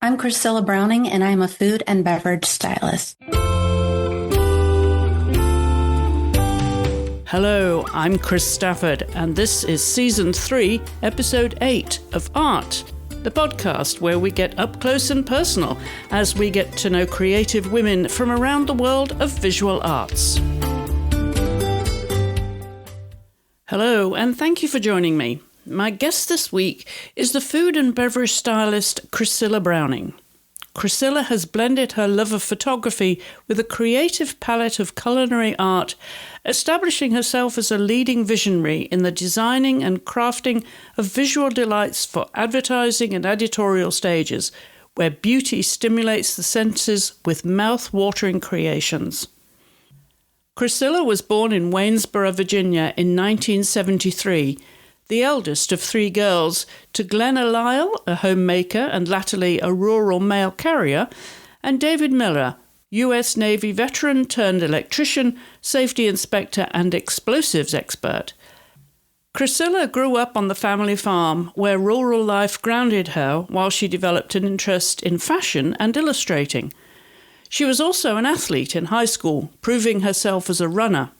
I'm Chriscilla Browning, and I'm a food and beverage stylist. Hello, I'm Chris Stafford, and this is Season 3, Episode 8 of Art, the podcast where we get up close and personal as we get to know creative women from around the world of visual arts. Hello, and thank you for joining me. My guest this week is the food and beverage stylist Chriscilla Browning. Chriscilla has blended her love of photography with a creative palette of culinary art, establishing herself as a leading visionary in the designing and crafting of visual delights for advertising and editorial stages, where beauty stimulates the senses with mouth-watering creations. Chriscilla was born in Waynesboro, Virginia in 1973, the eldest of three girls, to Glenna Lyle, a homemaker and latterly a rural mail carrier, and David Miller, U.S. Navy veteran turned electrician, safety inspector and explosives expert. Chriscilla grew up on the family farm, where rural life grounded her while she developed an interest in fashion and illustrating. She was also an athlete in high school, proving herself as a runner.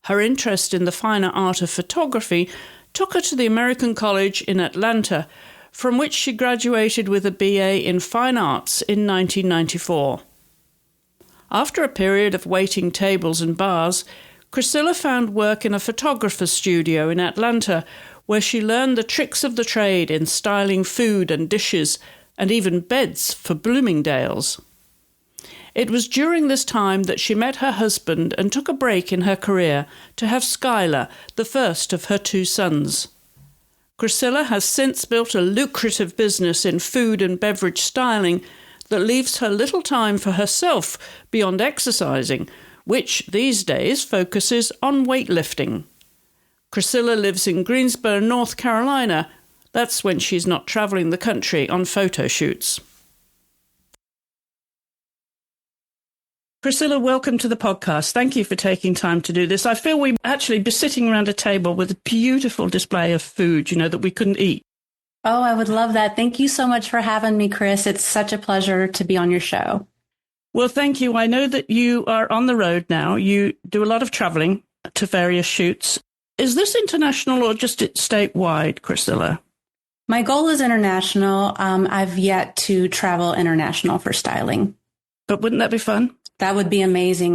Her interest in the finer art of photography took her to the American College in Atlanta, from which she graduated with a BA in Fine Arts in 1994. After a period of waiting tables and bars, Chriscilla found work in a photographer's studio in Atlanta, where she learned the tricks of the trade in styling food and dishes, and even beds for Bloomingdale's. It was during this time that she met her husband and took a break in her career to have Skylar, the first of her two sons. Chriscilla has since built a lucrative business in food and beverage styling that leaves her little time for herself beyond exercising, which these days focuses on weightlifting. Chriscilla lives in Greensboro, North Carolina. That's when she's not traveling the country on photo shoots. Chriscilla, welcome to the podcast. Thank you for taking time to do this. I feel we'd actually be sitting around a table with a beautiful display of food, that we couldn't eat. Oh, I would love that. Thank you so much for having me, Chris. It's such a pleasure to be on your show. Well, thank you. I know that you are on the road now. You do a lot of traveling to various shoots. Is this international or just statewide, Chriscilla? My goal is international. I've yet to travel international for styling. But wouldn't that be fun? That would be amazing.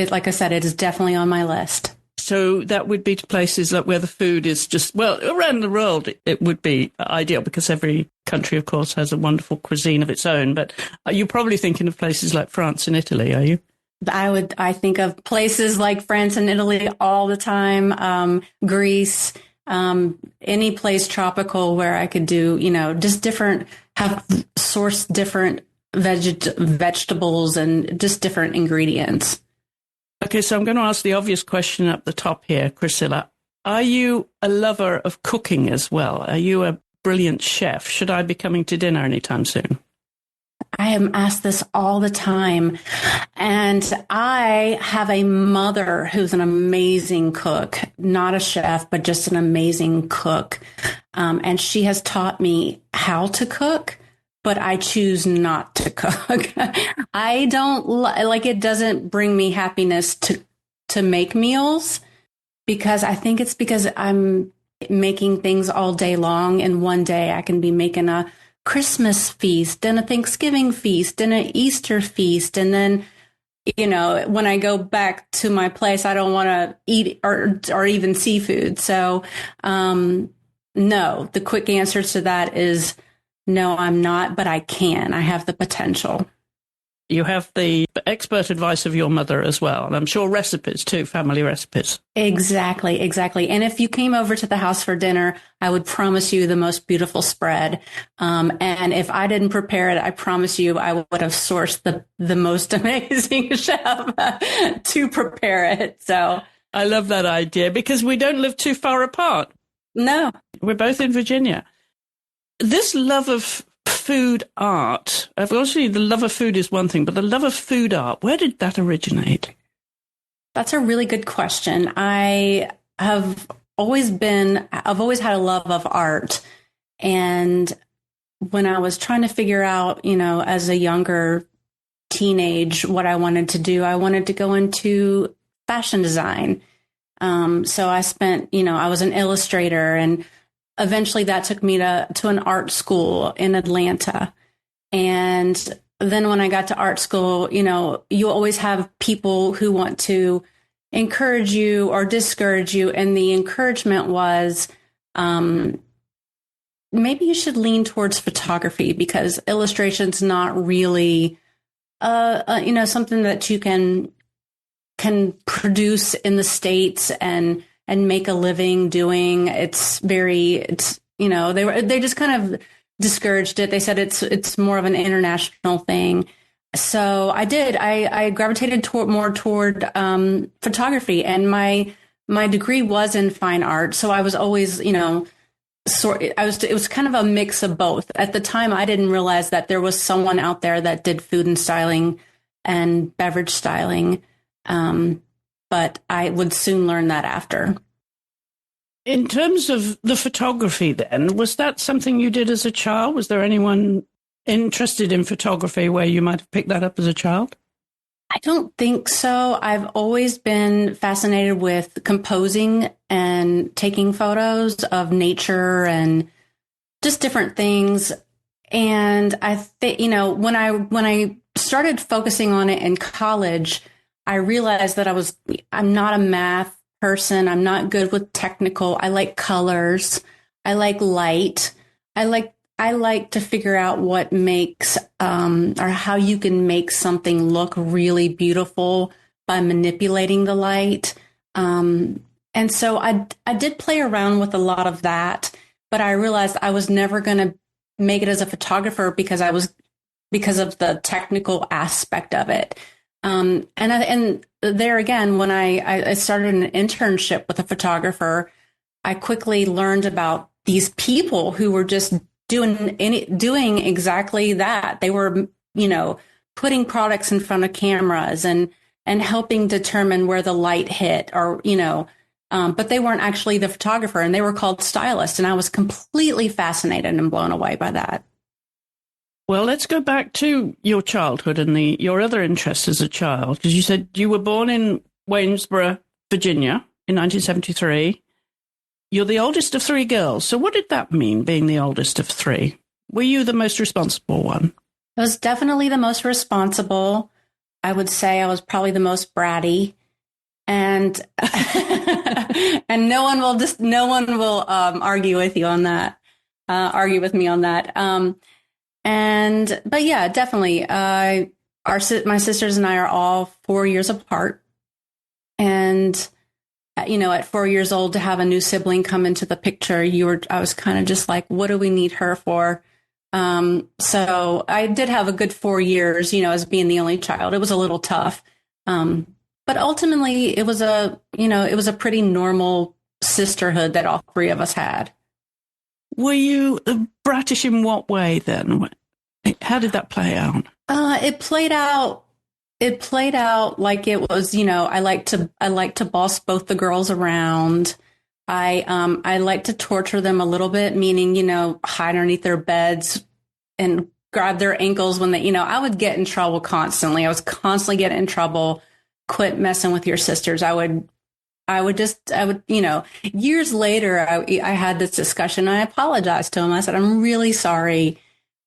Like I said, it is definitely on my list. So that would be to places like where the food is just, well, around the world, it would be ideal because every country, of course, has a wonderful cuisine of its own. But you're probably thinking of places like France and Italy, are you? I think of places like France and Italy all the time, Greece, any place tropical where I could do, just have sourced different vegetables and just different ingredients. Okay, so I'm going to ask the obvious question up the top here, Chriscilla. Are you a lover of cooking as well? Are you a brilliant chef? Should I be coming to dinner anytime soon? I am asked this all the time. And I have a mother who's an amazing cook, not a chef, but just an amazing cook. And she has taught me how to cook, but I choose not to cook. I don't it doesn't bring me happiness to make meals, because I think it's because I'm making things all day long. And one day I can be making a Christmas feast and a Thanksgiving feast and an Easter feast. And then, when I go back to my place, I don't want to eat or even seafood. So, no, the quick answer to that is no, I'm not, but I can. I have the potential. You have the expert advice of your mother as well. And I'm sure recipes too, family recipes. Exactly. And if you came over to the house for dinner, I would promise you the most beautiful spread. And if I didn't prepare it, I promise you I would have sourced the most amazing chef to prepare it. So I love that idea because we don't live too far apart. No. We're both in Virginia. This love of food art, obviously the love of food is one thing, but the love of food art, where did that originate? That's a really good question. I've always had a love of art, and when I was trying to figure out, as a younger teenage, what I wanted to do, I wanted to go into fashion design. So I spent, I was an illustrator, and eventually that took me to an art school in Atlanta. And then when I got to art school, you always have people who want to encourage you or discourage you. And the encouragement was, maybe you should lean towards photography, because illustration's not really, something that you can produce in the States and make a living doing. They just kind of discouraged it. They said it's more of an international thing. So I gravitated more toward photography, and my degree was in fine art. So I was always, it was kind of a mix of both. At the time, I didn't realize that there was someone out there that did food and styling and beverage styling. But I would soon learn that after. In terms of the photography then, was that something you did as a child? Was there anyone interested in photography where you might have picked that up as a child? I don't think so. I've always been fascinated with composing and taking photos of nature and just different things. And I think, when I started focusing on it in college, I realized that I'm not a math person. I'm not good with technical. I like colors. I like light. I like to figure out what makes, or how you can make something look really beautiful by manipulating the light. And so I did play around with a lot of that, but I realized I was never going to make it as a photographer because of the technical aspect of it. And there again, when I started an internship with a photographer, I quickly learned about these people who were just doing exactly that. They were, putting products in front of cameras and helping determine where the light hit, or, but they weren't actually the photographer, and they were called stylists. And I was completely fascinated and blown away by that. Well, let's go back to your childhood and your other interests as a child, because you said you were born in Waynesboro, Virginia in 1973. You're the oldest of three girls. So what did that mean, being the oldest of three? Were you the most responsible one? I was definitely the most responsible. I would say I was probably the most bratty. And and no one will argue with you on that. Argue with me on that. But yeah, definitely. My sisters and I are all 4 years apart. And, at 4 years old, to have a new sibling come into the picture, I was kind of just like, what do we need her for? So I did have a good 4 years, as being the only child. It was a little tough. But ultimately it was a pretty normal sisterhood that all three of us had. Were you brattish in what way then? How did that play out? It played out like it was, I like to boss both the girls around. I like to torture them a little bit, meaning, hide underneath their beds and grab their ankles when they, I would get in trouble constantly. I was constantly getting in trouble. Quit messing with your sisters. I would, years later, I had this discussion. I apologized to him. I said, I'm really sorry.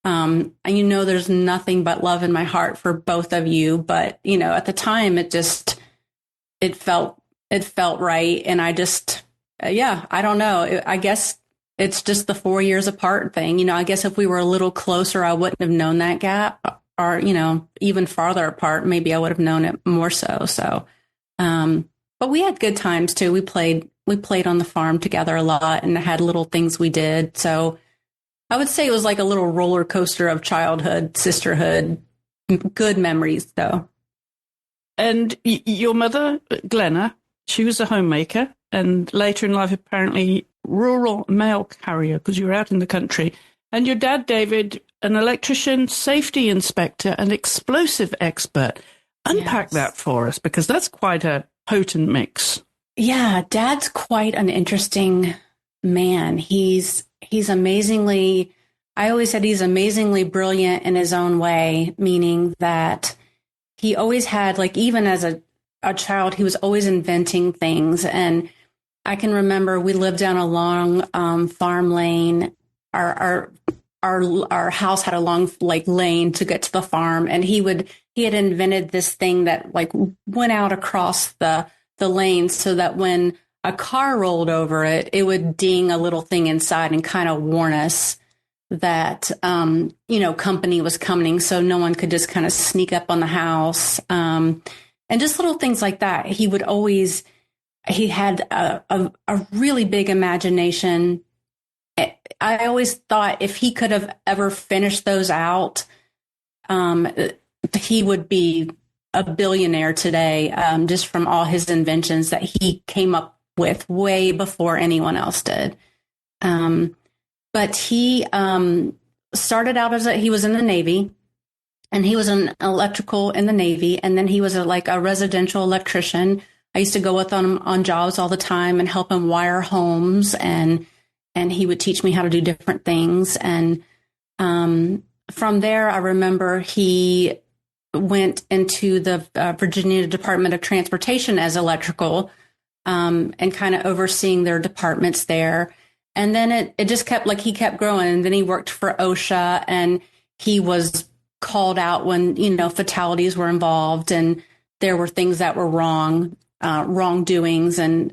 And there's nothing but love in my heart for both of you. But, at the time it felt right. And I just, I don't know. I guess it's just the 4 years apart thing. I guess if we were a little closer, I wouldn't have known that gap, or, even farther apart, maybe I would have known it more so. So, but we had good times too. We played on the farm together a lot and had little things we did. So I would say it was like a little roller coaster of childhood, sisterhood, good memories though. And your mother, Glenna, she was a homemaker, and later in life, apparently rural mail carrier, because you were out in the country. And your dad, David, an electrician, safety inspector, and explosive expert. Unpack that for us, because that's quite a potent mix. Yeah, Dad's quite an interesting man. He's amazingly I always said he's amazingly brilliant in his own way, meaning that he always had, like, even as a child, he was always inventing things. And I can remember we lived down a long farm lane. Our house had a long like lane to get to the farm, and he had invented this thing that like went out across the lane so that when a car rolled over it, it would ding a little thing inside and kind of warn us that company was coming, so no one could just kind of sneak up on the house, and just little things like that. He had a really big imagination. I always thought if he could have ever finished those out, he would be a billionaire today, just from all his inventions that he came up with way before anyone else did. But he started out he was in the Navy, and he was an electrical in the Navy, and then he was a residential electrician. I used to go with him on jobs all the time and help him wire homes, and he would teach me how to do different things. And from there, I remember he went into the Virginia Department of Transportation as electrical, and kind of overseeing their departments there. And then it just kept, like, he kept growing. And then he worked for OSHA, and he was called out when, fatalities were involved and there were things that were wrongdoings and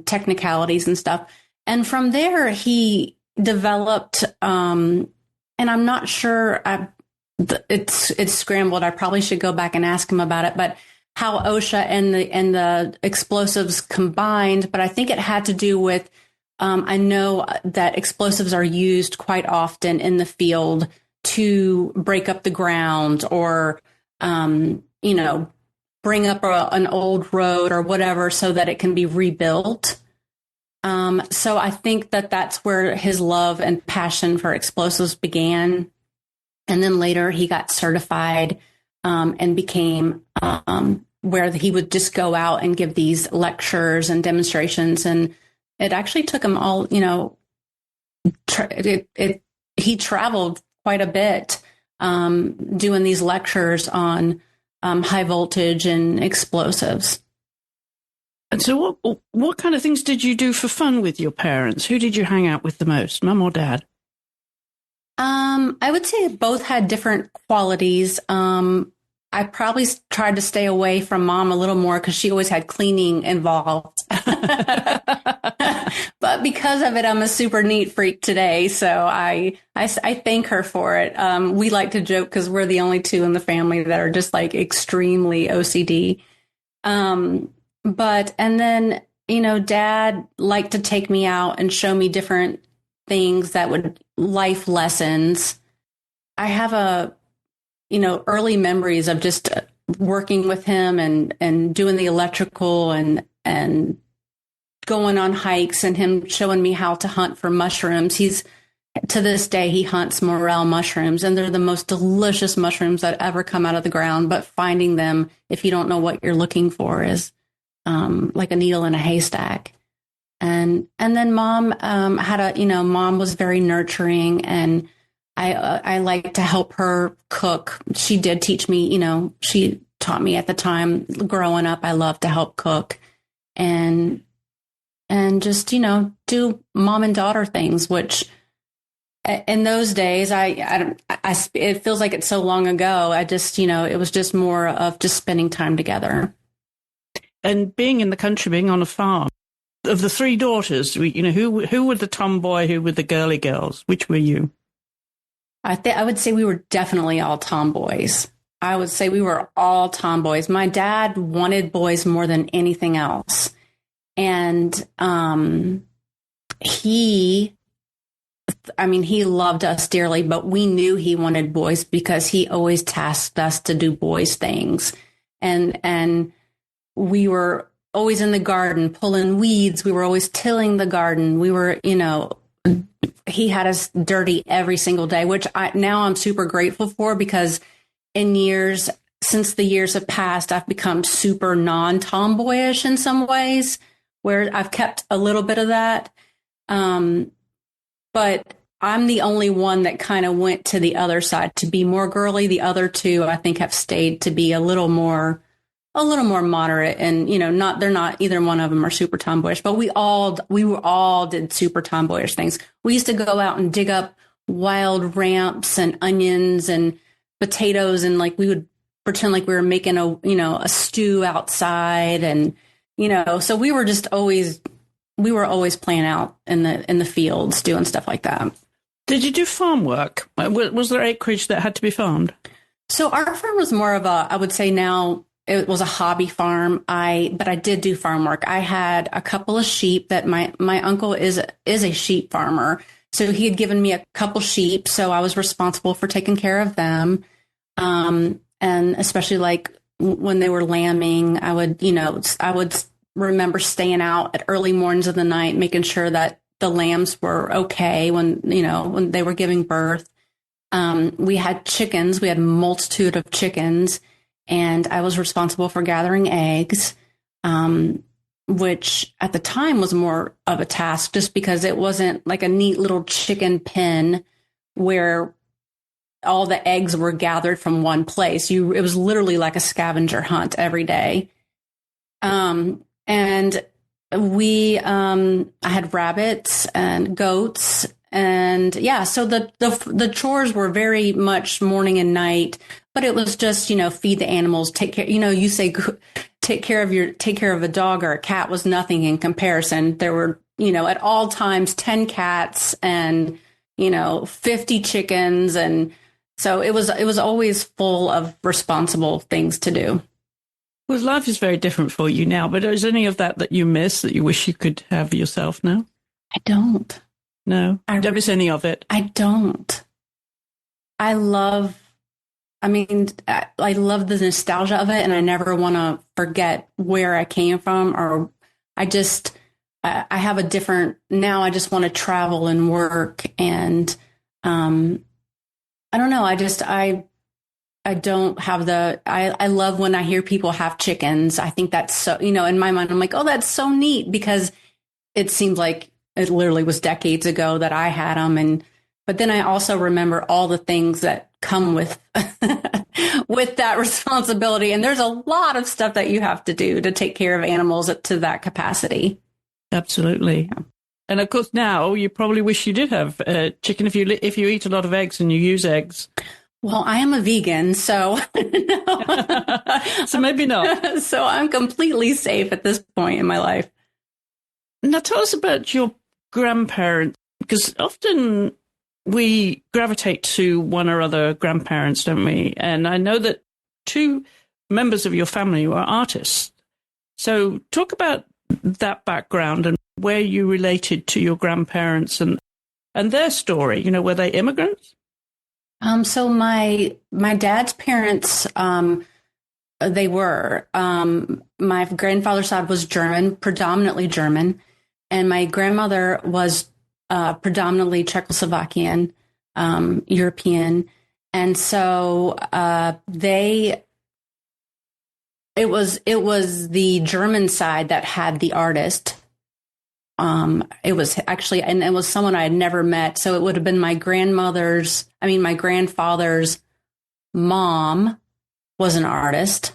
technicalities and stuff. And from there, he developed, and I'm not sure, it's scrambled. I probably should go back and ask him about it, but how OSHA and the explosives combined. But I think it had to do with, I know that explosives are used quite often in the field to break up the ground or, bring up an old road or whatever so that it can be rebuilt. So I think that's where his love and passion for explosives began. And then later he got certified and became where he would just go out and give these lectures and demonstrations. And it actually took him all, he traveled quite a bit doing these lectures on high voltage and explosives. And so what kind of things did you do for fun with your parents? Who did you hang out with the most, mum or dad? I would say both had different qualities. I probably tried to stay away from mom a little more because she always had cleaning involved. But because of it, I'm a super neat freak today. So I thank her for it. We like to joke because we're the only two in the family that are just like extremely OCD. And then, dad liked to take me out and show me different things life lessons. I have early memories of just working with him and doing the electrical and going on hikes and him showing me how to hunt for mushrooms. To this day, he hunts morel mushrooms, and they're the most delicious mushrooms that ever come out of the ground. But finding them, if you don't know what you're looking for, is like a needle in a haystack. And then mom mom was very nurturing, and I like to help her cook. She did teach me, she taught me at the time growing up, I love to help cook and just, do mom and daughter things, which in those days, it feels like it's so long ago. I just, it was just more of just spending time together. And being in the country, being on a farm, of the three daughters, who were the tomboy, who were the girly girls? Which were you? I would say we were definitely all tomboys. I would say we were all tomboys. My dad wanted boys more than anything else. And he loved us dearly, but we knew he wanted boys because he always tasked us to do boys things. And we were always in the garden pulling weeds. We were always tilling the garden. We were, he had us dirty every single day, which now I'm super grateful for, because since the years have passed, I've become super non-tomboyish in some ways, where I've kept a little bit of that. But I'm the only one that kind of went to the other side to be more girly. The other two, I think, have stayed to be a little more moderate, and they're not, either one of them are super tomboyish, but we all did super tomboyish things. We used to go out and dig up wild ramps and onions and potatoes, and like we would pretend like we were making a stew outside, and so we were always playing out in the fields doing stuff like that. Did you do farm work? Was there acreage that had to be farmed? So our farm was more of I would say now it was a hobby farm. But I did do farm work. I had a couple of sheep that my uncle is a sheep farmer. So he had given me a couple sheep. So I was responsible for taking care of them. And especially like when they were lambing, I would remember staying out at early mornings of the night, making sure that the lambs were okay when they were giving birth. We had chickens. We had a multitude of chickens, and I was responsible for gathering eggs, which at the time was more of a task just because it wasn't like a neat little chicken pen where all the eggs were gathered from one place. It was literally like a scavenger hunt every day. And I had rabbits and goats, and so the chores were very much morning and night, but it was just, feed the animals, take care, you say take care of a dog or a cat was nothing in comparison. There were, at all times 10 cats and, 50 chickens. And so it was always full of responsible things to do. Well, life is very different for you now, but is any of that you miss that you wish you could have yourself now? I don't. No? Don't miss any of it? I don't. I love the nostalgia of it, and I never want to forget where I came from, or I have a different, now I just want to travel and work, and I don't know, I don't have I love when I hear people have chickens. I think that's so, in my mind, I'm like, oh, that's so neat, because it seems like it literally was decades ago that I had them. But then I also remember all the things that come with, with that responsibility. And there's a lot of stuff that you have to do to take care of animals to that capacity. Absolutely. Yeah. And of course, now you probably wish you did have chicken if you eat a lot of eggs and you use eggs. Well, I am a vegan, so so maybe not. So I'm completely safe at this point in my life. Now, tell us about your grandparents, because often we gravitate to one or other grandparents, don't we? And I know that 2 members of your family were artists. So talk about that background and where you related to your grandparents and their story. Were they immigrants? So my dad's parents, they were, my grandfather's side was German, predominantly German, and my grandmother was predominantly Czechoslovakian, European. And so it was the German side that had the artist. It was actually, and it was someone I had never met. So it would have been my grandfather's mom was an artist,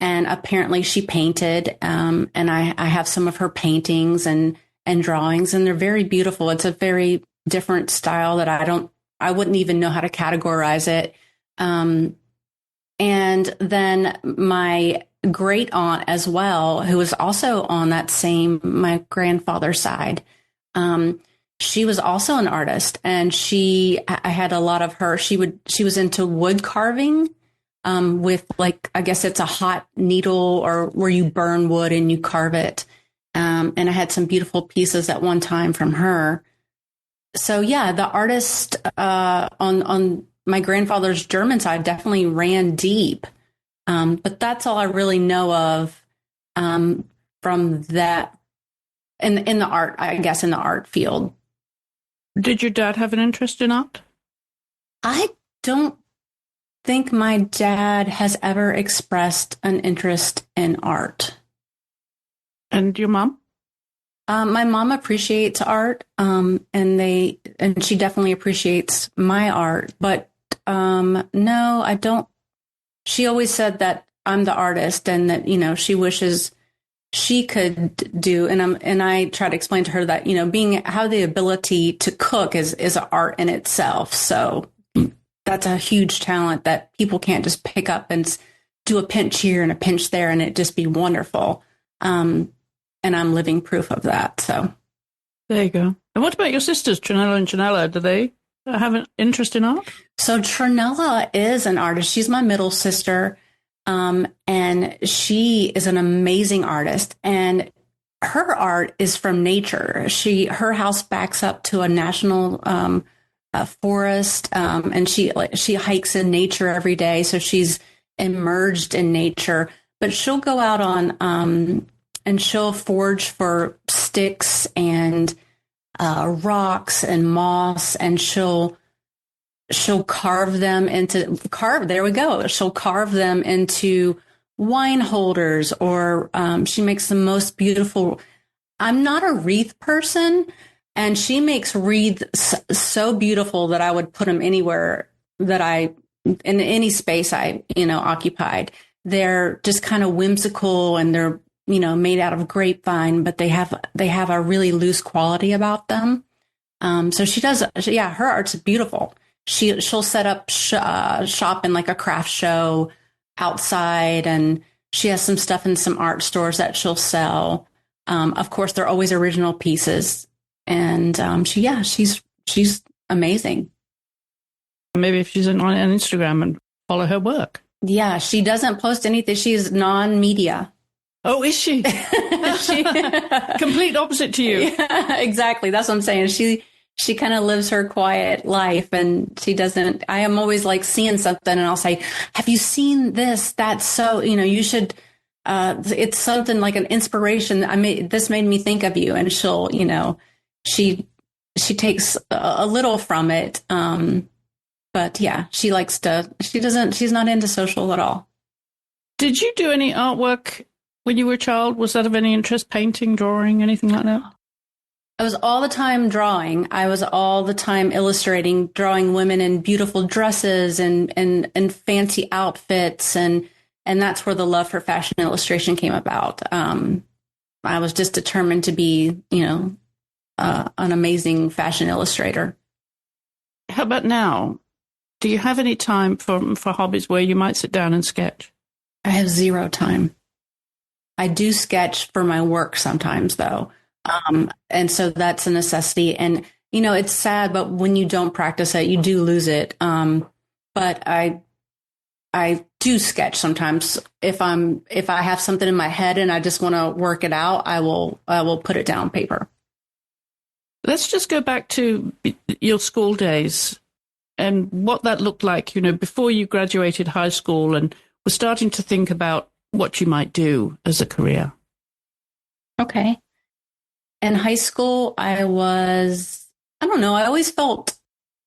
and apparently she painted. And I have some of her paintings and drawings, and they're very beautiful. It's a very different style that I wouldn't even know how to categorize it. And then my great aunt as well, who was also on that same, my grandfather's side. She was also an artist, and I had a lot of her, she was into wood carving, with like, I guess it's a hot needle or where you burn wood and you carve it. And I had some beautiful pieces at one time from her. So yeah, the artist, on my grandfather's German side definitely ran deep. But that's all I really know of, from that in the art, I guess, in the art field. Did your dad have an interest in art? I don't think my dad has ever expressed an interest in art. And your mom? My mom appreciates art, and she definitely appreciates my art. But no, I don't. She always said that I'm the artist, and that she wishes she could do. And I try to explain to her that have the ability to cook is an art in itself. So that's a huge talent that people can't just pick up and do a pinch here and a pinch there, and it just be wonderful. And I'm living proof of that. So there you go. And what about your sisters, Trinella and Janella? Do they have an interest in art? So Trinella is an artist. She's my middle sister. And she is an amazing artist. And her art is from nature. Her house backs up to a national forest, and she hikes in nature every day. So she's immersed in nature. But she'll go out on and she'll forage for sticks and rocks and moss, and she'll carve them into there we go. She'll carve them into wine holders, or she makes the most beautiful. I'm not a wreath person, and she makes wreaths so beautiful that I would put them anywhere in any space I occupied. They're just kind of whimsical, and they're made out of grapevine, but they have a really loose quality about them. So she does. Yeah, her art's beautiful. She'll set up shop in like a craft show outside, and she has some stuff in some art stores that she'll sell. Of course, they're always original pieces, and she's amazing. Maybe if she's on Instagram and follow her work. Yeah, she doesn't post anything. She's non-media. Oh, is she? Complete opposite to you. Yeah, exactly. That's what I'm saying. She kind of lives her quiet life, and she doesn't. I am always like seeing something, and I'll say, "Have you seen this? That's so. You should. It's something like an inspiration. This made me think of you." And she'll, she takes a little from it. But yeah, she likes to. She's not into social at all. Did you do any artwork when you were a child? Was that of any interest? Painting, drawing, anything like that? I was all the time drawing. I was all the time illustrating, drawing women in beautiful dresses and fancy outfits. And that's where the love for fashion illustration came about. I was just determined to be, an amazing fashion illustrator. How about now? Do you have any time for hobbies where you might sit down and sketch? I have zero time. I do sketch for my work sometimes, though. And so that's a necessity. And, it's sad, but when you don't practice it, you do lose it. But I do sketch sometimes. If I have something in my head and I just want to work it out, I will put it down on paper. Let's just go back to your school days and what that looked like, before you graduated high school and were starting to think about what you might do as a career. Okay. In high school, I don't know, I always felt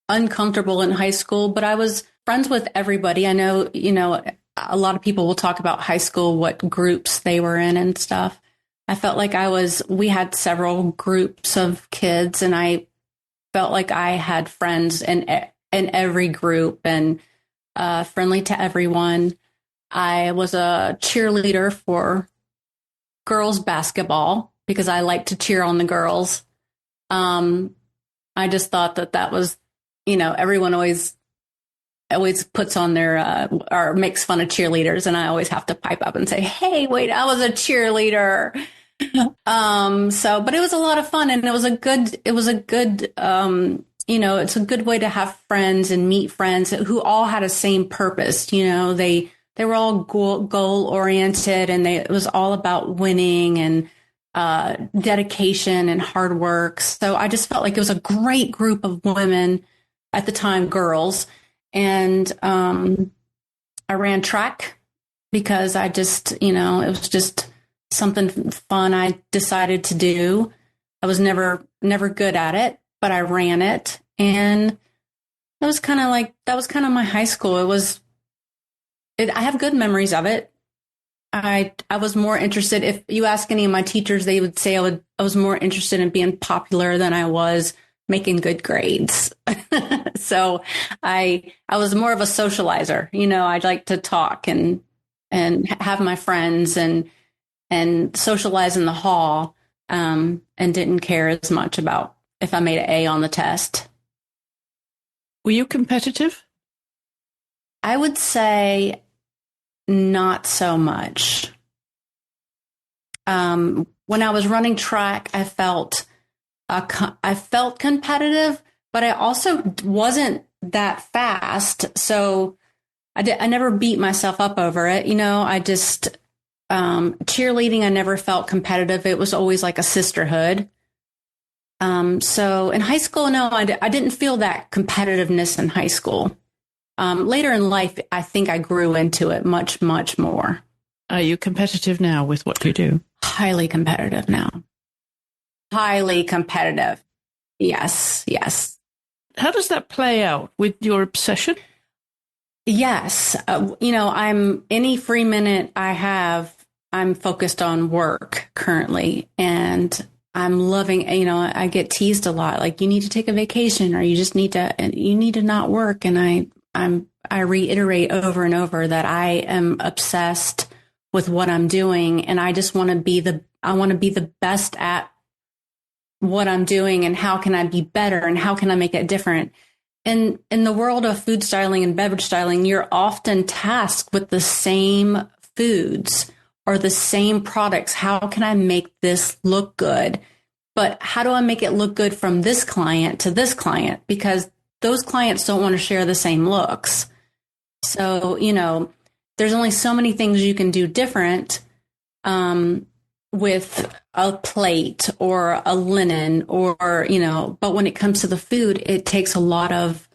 uncomfortable in high school, but I was friends with everybody. I know, a lot of people will talk about high school, what groups they were in and stuff. I felt like we had several groups of kids, and I felt like I had friends in every group and friendly to everyone. I was a cheerleader for girls basketball because I like to cheer on the girls. I just thought that was, everyone always puts on their or makes fun of cheerleaders, and I always have to pipe up and say, "Hey, wait, I was a cheerleader." But it was a lot of fun, and it was a good it's a good way to have friends and meet friends who all had a same purpose. They were all goal oriented, and it was all about winning and dedication and hard work. So I just felt like it was a great group of women at the time, girls. And I ran track because I just, it was just something fun I decided to do. I was never good at it, but I ran it. And that was kind of my high school. I have good memories of it. I was more interested. If you ask any of my teachers, they would say I was more interested in being popular than I was making good grades. So I was more of a socializer. I'd like to talk and have my friends and socialize in the hall, and didn't care as much about if I made an A on the test. Were you competitive? I would say not so much. When I was running track, I felt competitive, but I also wasn't that fast. So I never beat myself up over it. I just, cheerleading, I never felt competitive. It was always like a sisterhood. So in high school, no, I didn't feel that competitiveness in high school. Later in life, I think I grew into it much, much more. Are you competitive now with what you do? Highly competitive now. Highly competitive. Yes, yes. How does that play out with your obsession? Yes. I'm any free minute I have, I'm focused on work currently. And I'm loving, I get teased a lot. Like, you need to take a vacation, or you need to not work. And I reiterate over and over that I am obsessed with what I'm doing. And I just want to be the best at what I'm doing, and how can I be better, and how can I make it different? And in the world of food styling and beverage styling, you're often tasked with the same foods or the same products. How can I make this look good? But how do I make it look good from this client to this client? Because those clients don't want to share the same looks. So, there's only so many things you can do different with a plate or a linen, or, but when it comes to the food, it takes a lot of,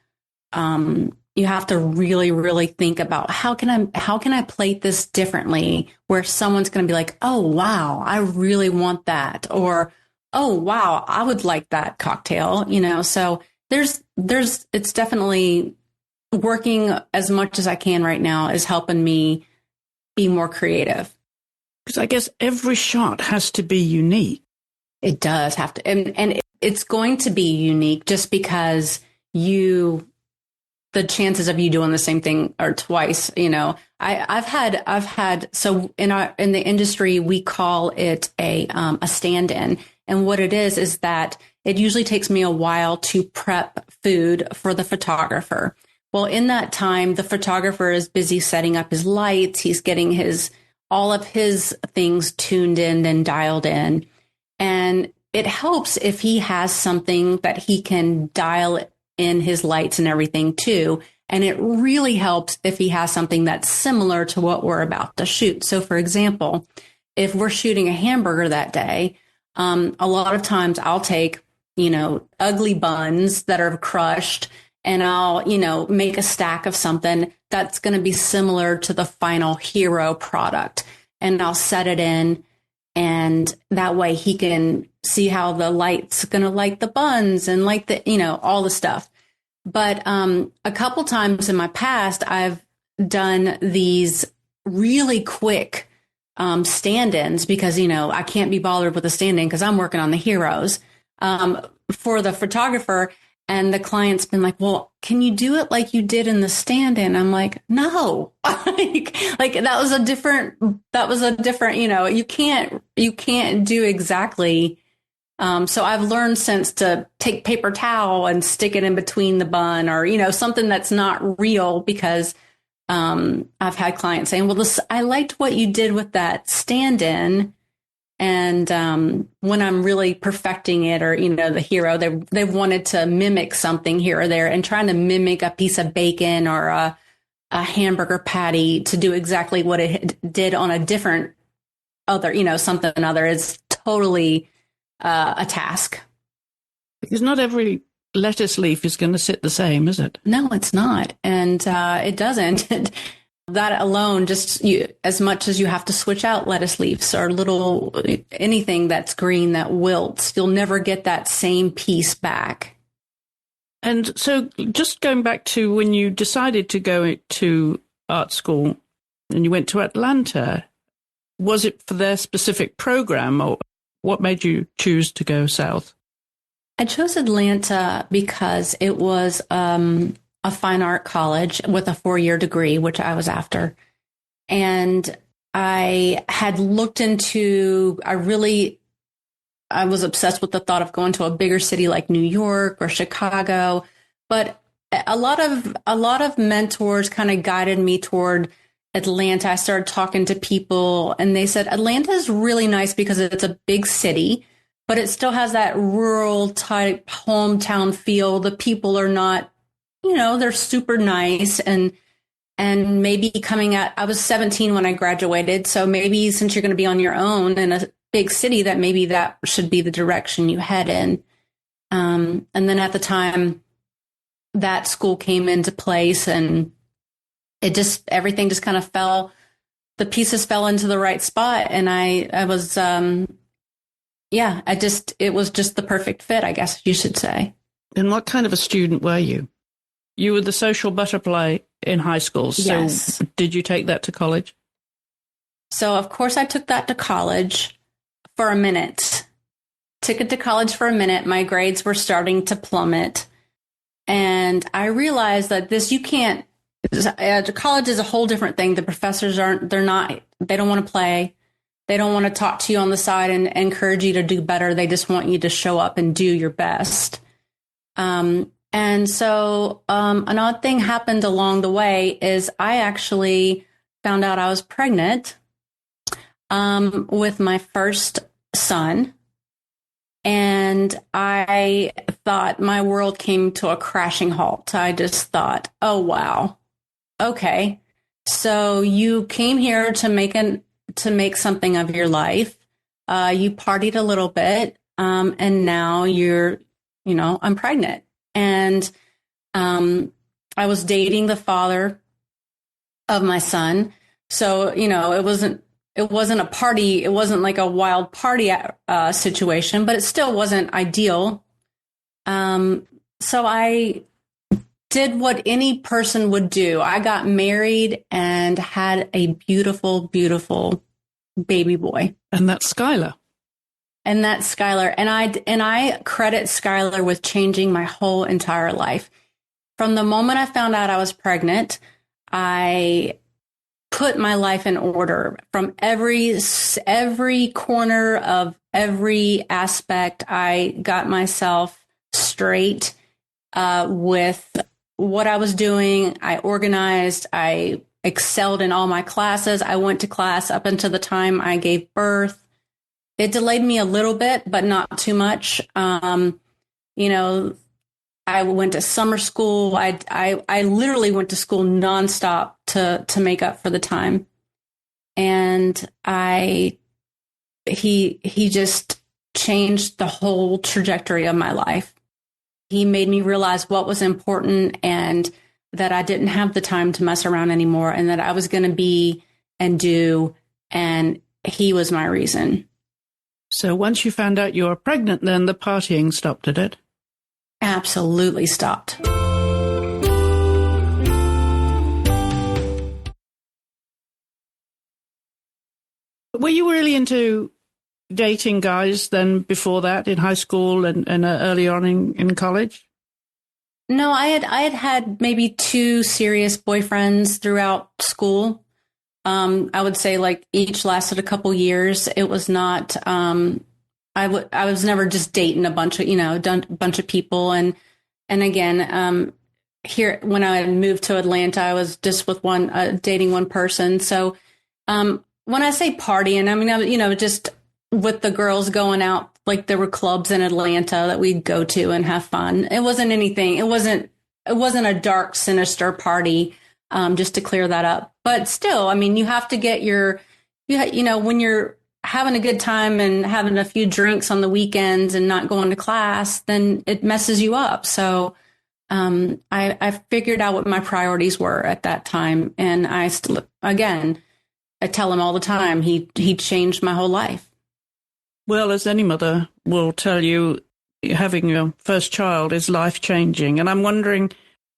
you have to really, really think about how can I plate this differently, where someone's going to be like, oh, wow, I really want that. Or, oh, wow, I would like that cocktail, so it's definitely working as much as I can right now is helping me be more creative. Because I guess every shot has to be unique. It does have to. And it's going to be unique just because the chances of you doing the same thing are twice, I've had, so in the industry, we call it a stand-in. And what it is that it usually takes me a while to prep food for the photographer. Well, in that time, the photographer is busy setting up his lights. He's getting all of his things tuned in and dialed in. And it helps if he has something that he can dial in his lights and everything too. And it really helps if he has something that's similar to what we're about to shoot. So for example, if we're shooting a hamburger that day, a lot of times I'll take, ugly buns that are crushed, and I'll, make a stack of something that's going to be similar to the final hero product. And I'll set it in, and that way he can see how the light's going to light the buns and like all the stuff. But a couple times in my past, I've done these really quick stand-ins because, I can't be bothered with a stand-in because I'm working on the heroes for the photographer. And the client's been like, well, can you do it like you did in the stand-in? I'm like, no, like that was a different, you can't do exactly. So I've learned since to take paper towel and stick it in between the bun, or, something that's not real, because I've had clients saying, well, I liked what you did with that stand-in. And when I'm really perfecting it, or, the hero, they wanted to mimic something here or there, and trying to mimic a piece of bacon or a hamburger patty to do exactly what it did on a different something other is totally a task. Because not every lettuce leaf is going to sit the same, is it? No, it's not. And it doesn't. That alone, just as much as you have to switch out lettuce leaves or anything that's green that wilts, you'll never get that same piece back. And so just going back to when you decided to go to art school and you went to Atlanta, Was it for their specific program, or what made you choose to go south? I chose Atlanta because it was a fine art college with a 4-year degree, which I was after. And I had looked into, I was obsessed with the thought of going to a bigger city like New York or Chicago. But a lot of mentors kind of guided me toward Atlanta. I started talking to people and they said, Atlanta is really nice because it's a big city, but it still has that rural type hometown feel. The people are not, they're super nice. And maybe I was 17 when I graduated. So maybe since you're going to be on your own in a big city, that maybe that should be the direction you head in. And then at the time that school came into place and everything just kind of the pieces fell into the right spot. And I was, it was just the perfect fit, I guess you should say. And what kind of a student were you? You were the social butterfly in high school. So yes. Did you take that to college? So of course I took that to college for a minute. Took it to college for a minute. My grades were starting to plummet. And I realized that college is a whole different thing. The professors they don't want to play. They don't want to talk to you on the side and encourage you to do better. They just want you to show up and do your best. And so an odd thing happened along the way is I actually found out I was pregnant with my first son. And I thought my world came to a crashing halt. I just thought, oh, wow. Okay. So you came here to make something of your life. You partied a little bit. And now I'm pregnant. And I was dating the father of my son. So, it wasn't a party. It wasn't like a wild party situation, but it still wasn't ideal. So I did what any person would do. I got married and had a beautiful, beautiful baby boy. And that's Skylar. And I credit Skylar with changing my whole entire life. From the moment I found out I was pregnant, I put my life in order from every corner of every aspect. I got myself straight with what I was doing. I organized. I excelled in all my classes. I went to class up until the time I gave birth. It delayed me a little bit, but not too much. I went to summer school. I literally went to school nonstop to make up for the time. And he just changed the whole trajectory of my life. He made me realize what was important and that I didn't have the time to mess around anymore and that I was going to be and do. And he was my reason. So once you found out you were pregnant, then the partying stopped, did it? Absolutely stopped. Were you really into dating guys then before that in high school and early on in college? No, I had maybe 2 serious boyfriends throughout school. I would say like each lasted a couple years. It was not, I was never just dating a bunch of people. And again, here, when I moved to Atlanta, I was just with dating one person. So, when I say partying, I mean, just with the girls going out, like there were clubs in Atlanta that we'd go to and have fun. It wasn't anything. It wasn't a dark, sinister party. Just to clear that up. But still, I mean, you have to get when you're having a good time and having a few drinks on the weekends and not going to class, then it messes you up. So I figured out what my priorities were at that time. And I tell him all the time, he changed my whole life. Well, as any mother will tell you, having your first child is life-changing. And I'm wondering,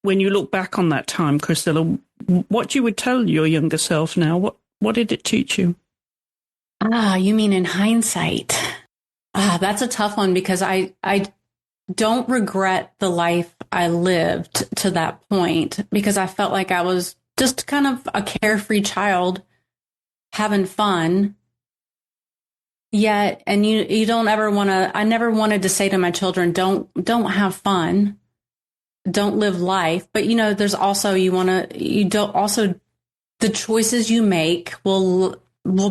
when you look back on that time, Chriscilla, what you would tell your younger self now, what did it teach you? You mean in hindsight? That's a tough one because I don't regret the life I lived to that point because I felt like I was just kind of a carefree child having fun. Yet, and you don't ever want to, I never wanted to say to my children, don't have fun, don't live life. But there's also, you don't also, the choices you make will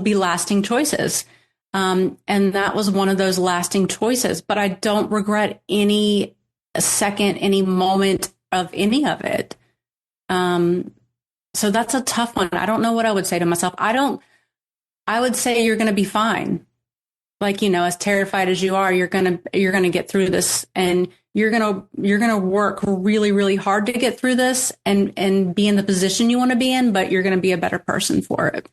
be lasting choices. And that was one of those lasting choices, but I don't regret any second, any moment of any of it. So that's a tough one. I don't know what I would say to myself. I would say you're going to be fine. Like, as terrified as you are, you're going to get through this, and you're going to work really, really hard to get through this and be in the position you want to be in, but you're going to be a better person for it.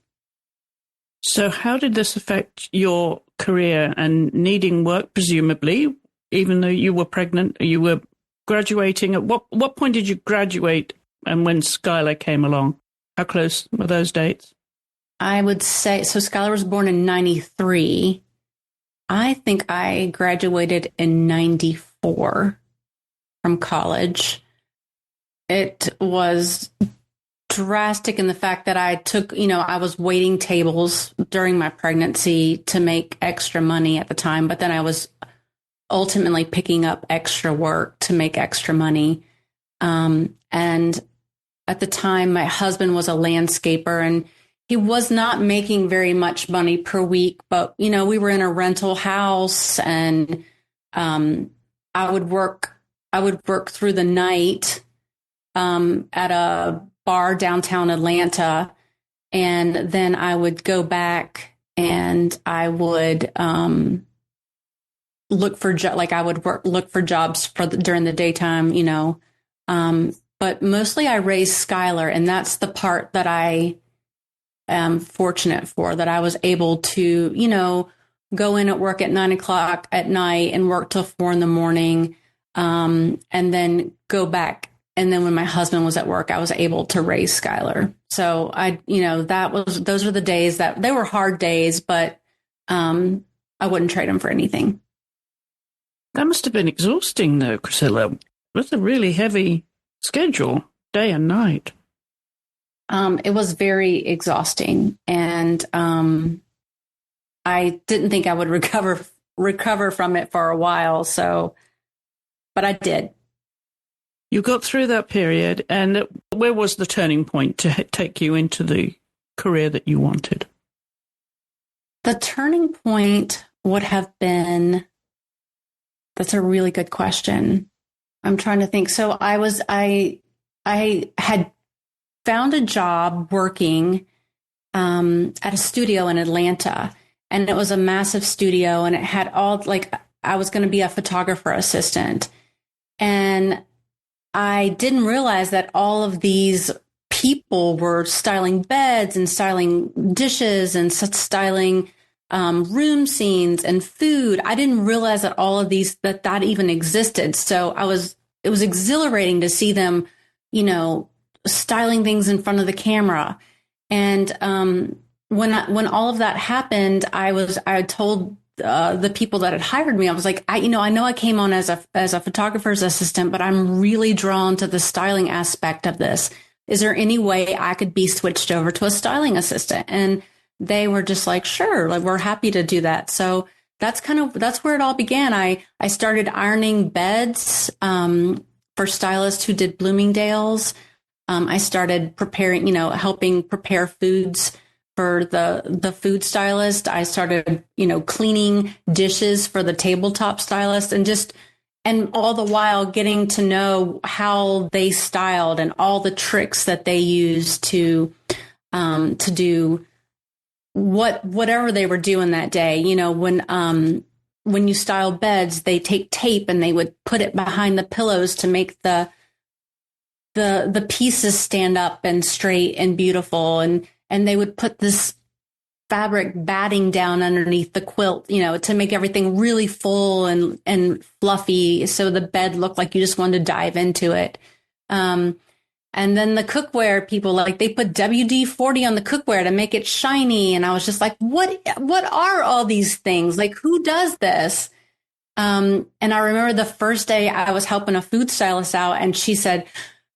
So how did this affect your career and needing work, presumably, even though you were pregnant, you were graduating? At what point did you graduate and when Skylar came along? How close were those dates? I would say, so Skylar was born in 93. I think I graduated in 94 from college. It was drastic in the fact that I took, I was waiting tables during my pregnancy to make extra money at the time, but then I was ultimately picking up extra work to make extra money. And at the time, my husband was a landscaper, and he was not making very much money per week, but, we were in a rental house, and I would work through the night at a bar downtown Atlanta, and then I would go back and I would look for jobs during the daytime, but mostly I raised Skylar, and that's the part that I am fortunate for, that I was able to, go in at work at 9:00 at night and work till 4 a.m, and then go back. And then when my husband was at work, I was able to raise Skylar. So those were the days that they were hard days, but I wouldn't trade them for anything. That must have been exhausting though, Chriscilla. That's a really heavy schedule, day and night. It was very exhausting, and I didn't think I would recover from it for a while. So, but I did. You got through that period, and where was the turning point to take you into the career that you wanted? The turning point would have been, that's a really good question. I'm trying to think. So I had found a job working at a studio in Atlanta, and it was a massive studio, and it had I was going to be a photographer assistant, and I didn't realize that all of these people were styling beds and styling dishes and styling room scenes and food. I didn't realize that all of these, that even existed. So it was exhilarating to see them, styling things in front of the camera. And when all of that happened, I told the people that had hired me, I was like, I know I came on as a photographer's assistant, but I'm really drawn to the styling aspect of this. Is there any way I could be switched over to a styling assistant? And they were just like, sure, like, we're happy to do that. So that's where it all began. I started ironing beds for stylists who did Bloomingdale's. I started preparing, helping prepare foods for the food stylist. I started, cleaning dishes for the tabletop stylist, and all the while getting to know how they styled and all the tricks that they used to do whatever they were doing that day. When you style beds, they take tape and they would put it behind the pillows to make the pieces stand up and straight and beautiful. And they would put this fabric batting down underneath the quilt, to make everything really full and fluffy. So the bed looked like you just wanted to dive into it. And then the cookware people, like they put WD-40 on the cookware to make it shiny. And I was just like, what are all these things? Like, who does this? And I remember the first day I was helping a food stylist out, and she said,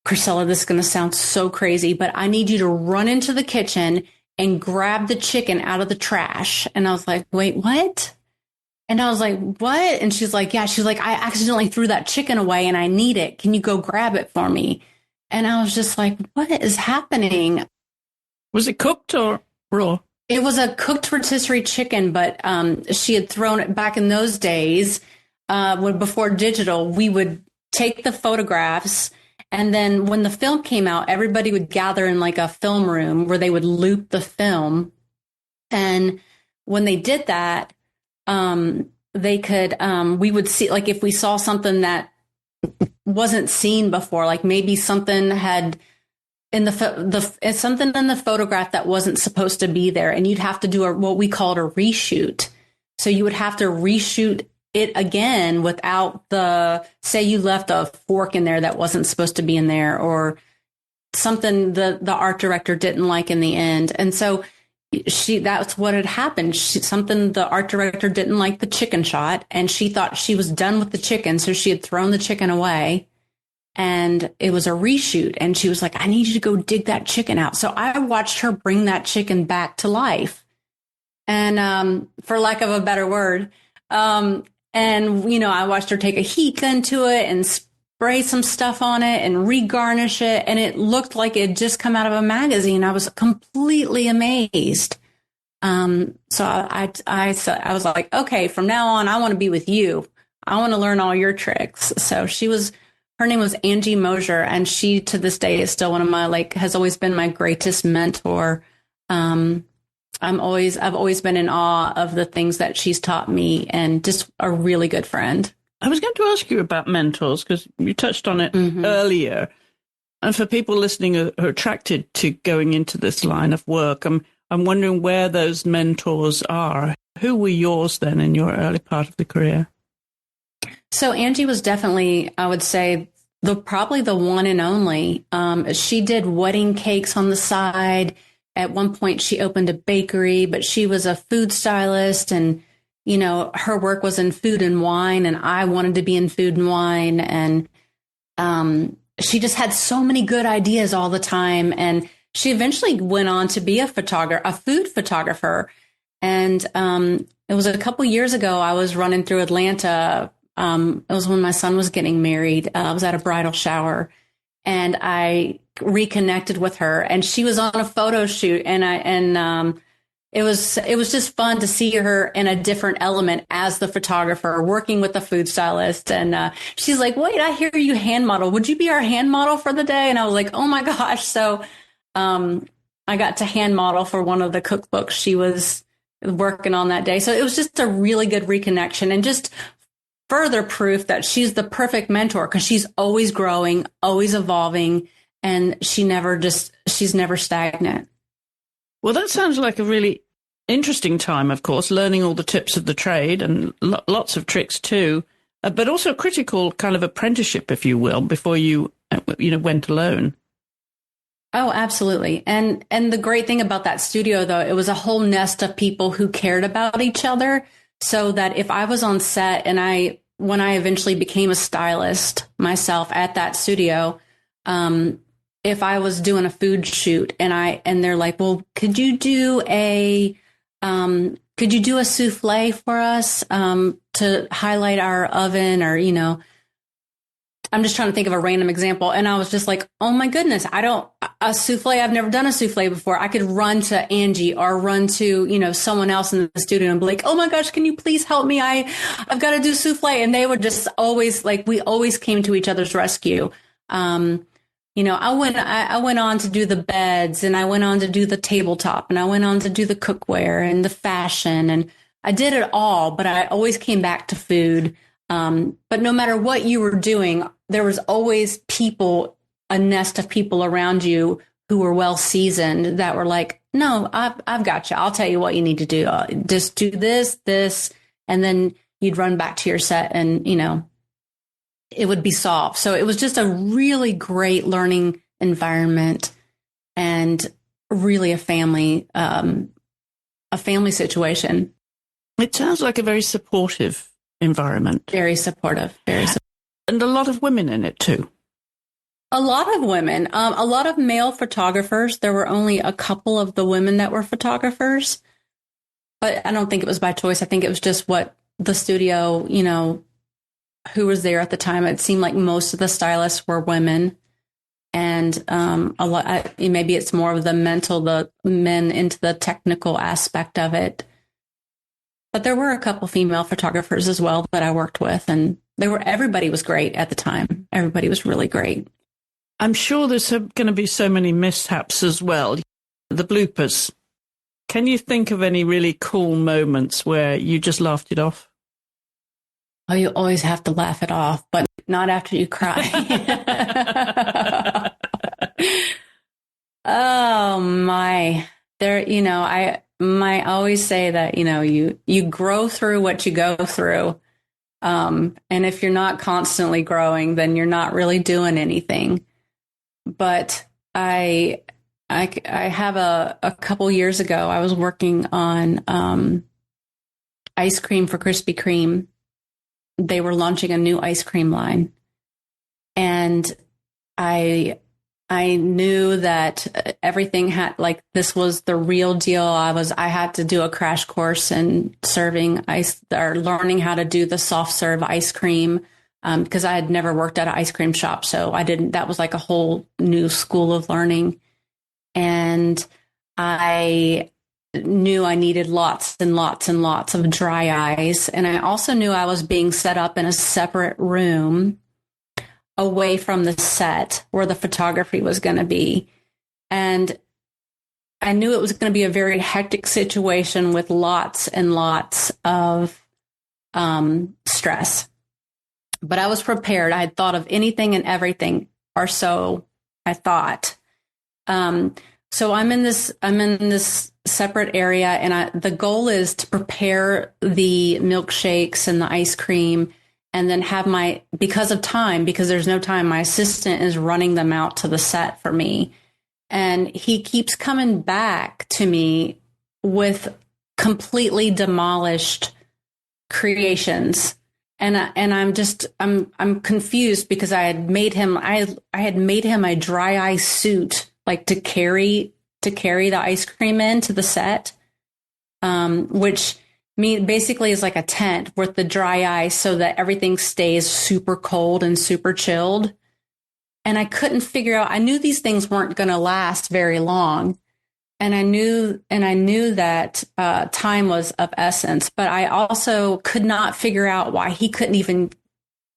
Chriscilla, this is going to sound so crazy, but I need you to run into the kitchen and grab the chicken out of the trash. And I was like, wait, what? And I was like, what? And she's like, yeah. She's like, I accidentally threw that chicken away and I need it. Can you go grab it for me? And I was just like, what is happening? Was it cooked or raw? It was a cooked rotisserie chicken, but she had thrown it back in those days. Before digital, we would take the photographs, and then when the film came out, everybody would gather in like a film room where they would loop the film. And when they did that, they could, we would see, like, if we saw something that wasn't seen before, like maybe something had in something in the photograph that wasn't supposed to be there, and you'd have to do what we called a reshoot. So you would have to reshoot it again without say you left a fork in there that wasn't supposed to be in there, or something the art director didn't like in the end. And so that's what had happened. The art director didn't like the chicken shot, and she thought she was done with the chicken. So she had thrown the chicken away, and it was a reshoot. And she was like, I need you to go dig that chicken out. So I watched her bring that chicken back to life. And, for lack of a better word, and, I watched her take a heat gun to it and spray some stuff on it and re-garnish it. And it looked like it had just come out of a magazine. I was completely amazed. So I was like, okay, from now on, I want to be with you. I want to learn all your tricks. So her name was Angie Mosier, and she to this day is still one of my, has always been my greatest mentor. I've always been in awe of the things that she's taught me, and just a really good friend. I was going to ask you about mentors, because you touched on it earlier. And for people listening who are attracted to going into this line of work, I'm wondering where those mentors are. Who were yours then in your early part of the career? So Angie was definitely, I would say, probably the one and only. She did wedding cakes on the side. At one point, she opened a bakery, but she was a food stylist, and, her work was in food and wine, and I wanted to be in food and wine. And she just had so many good ideas all the time. And she eventually went on to be a food photographer. And it was a couple years ago, I was running through Atlanta. It was when my son was getting married. I was at a bridal shower, and I reconnected with her, and she was on a photo shoot, and it was just fun to see her in a different element as the photographer working with the food stylist. And she's like, wait, I hear you hand model. Would you be our hand model for the day? And I was like, oh my gosh. So I got to hand model for one of the cookbooks she was working on that day. So it was just a really good reconnection, and just further proof that she's the perfect mentor, because she's always growing, always evolving, and she's never stagnant. Well, that sounds like a really interesting time, of course, learning all the tips of the trade and lots of tricks too, but also a critical kind of apprenticeship, if you will, before you went alone. Oh, absolutely. And the great thing about that studio, though, it was a whole nest of people who cared about each other, so that if I was on set, and when I eventually became a stylist myself at that studio, if I was doing a food shoot and they're like, well, could you do a souffle for us to highlight our oven, or, I'm just trying to think of a random example. And I was just like, oh my goodness, a souffle. I've never done a souffle before. I could run to Angie or run to, someone else in the studio and be like, oh my gosh, can you please help me? I've got to do souffle. And they would just always, we always came to each other's rescue. I went on to do the beds, and I went on to do the tabletop, and I went on to do the cookware and the fashion, and I did it all, but I always came back to food. But no matter what you were doing, there was always a nest of people around you who were well seasoned that were like, no, I've got you. I'll tell you what you need to do. Just do this, and then you'd run back to your set, and, it would be solved. So it was just a really great learning environment, and really a family situation. It sounds like a very supportive environment. Very supportive. And a lot of women in it too. A lot of women, a lot of male photographers. There were only a couple of the women that were photographers, but I don't think it was by choice. I think it was just what the studio, who was there at the time. It seemed like most of the stylists were women, and a lot. Maybe it's more of the men into the technical aspect of it. But there were a couple female photographers as well that I worked with, and everybody was great at the time. Everybody was really great. I'm sure there's going to be so many mishaps as well. The bloopers. Can you think of any really cool moments where you just laughed it off? Oh, you always have to laugh it off, but not after you cry. Oh my. I always say that, you grow through what you go through. And if you're not constantly growing, then you're not really doing anything. But I have a couple years ago, I was working on ice cream for Krispy Kreme. They were launching a new ice cream line, and I knew that everything had, this was the real deal. I had to do a crash course in serving ice, or learning how to do the soft serve ice cream. Because I had never worked at an ice cream shop. So that was like a whole new school of learning. And I knew I needed lots and lots and lots of dry ice. And I also knew I was being set up in a separate room away from the set where the photography was going to be. And I knew it was going to be a very hectic situation with lots and lots of stress. But I was prepared. I had thought of anything and everything, or so I thought. So I'm in this separate area, and the goal is to prepare the milkshakes and the ice cream, and then have because there's no time, my assistant is running them out to the set for me. And he keeps coming back to me with completely demolished creations. And I'm confused because I had made him a dry ice suit, to carry the ice cream into the set, which basically is like a tent with the dry ice so that everything stays super cold and super chilled. And I couldn't figure out, I knew these things weren't going to last very long. And I knew that time was of essence, but I also could not figure out why he couldn't even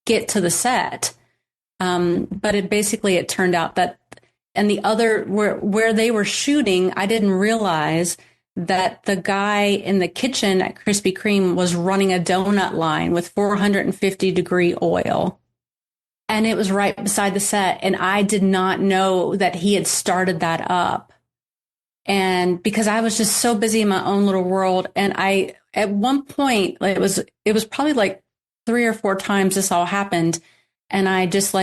get to the set. But it turned out that, and the other, where they were shooting, I didn't realize that the guy in the kitchen at Krispy Kreme was running a donut line with 450-degree oil. And it was right beside the set. And I did not know that he had started that up. And because I was just so busy in my own little world. And at one point, it was probably like 3 or 4 times this all happened. And I just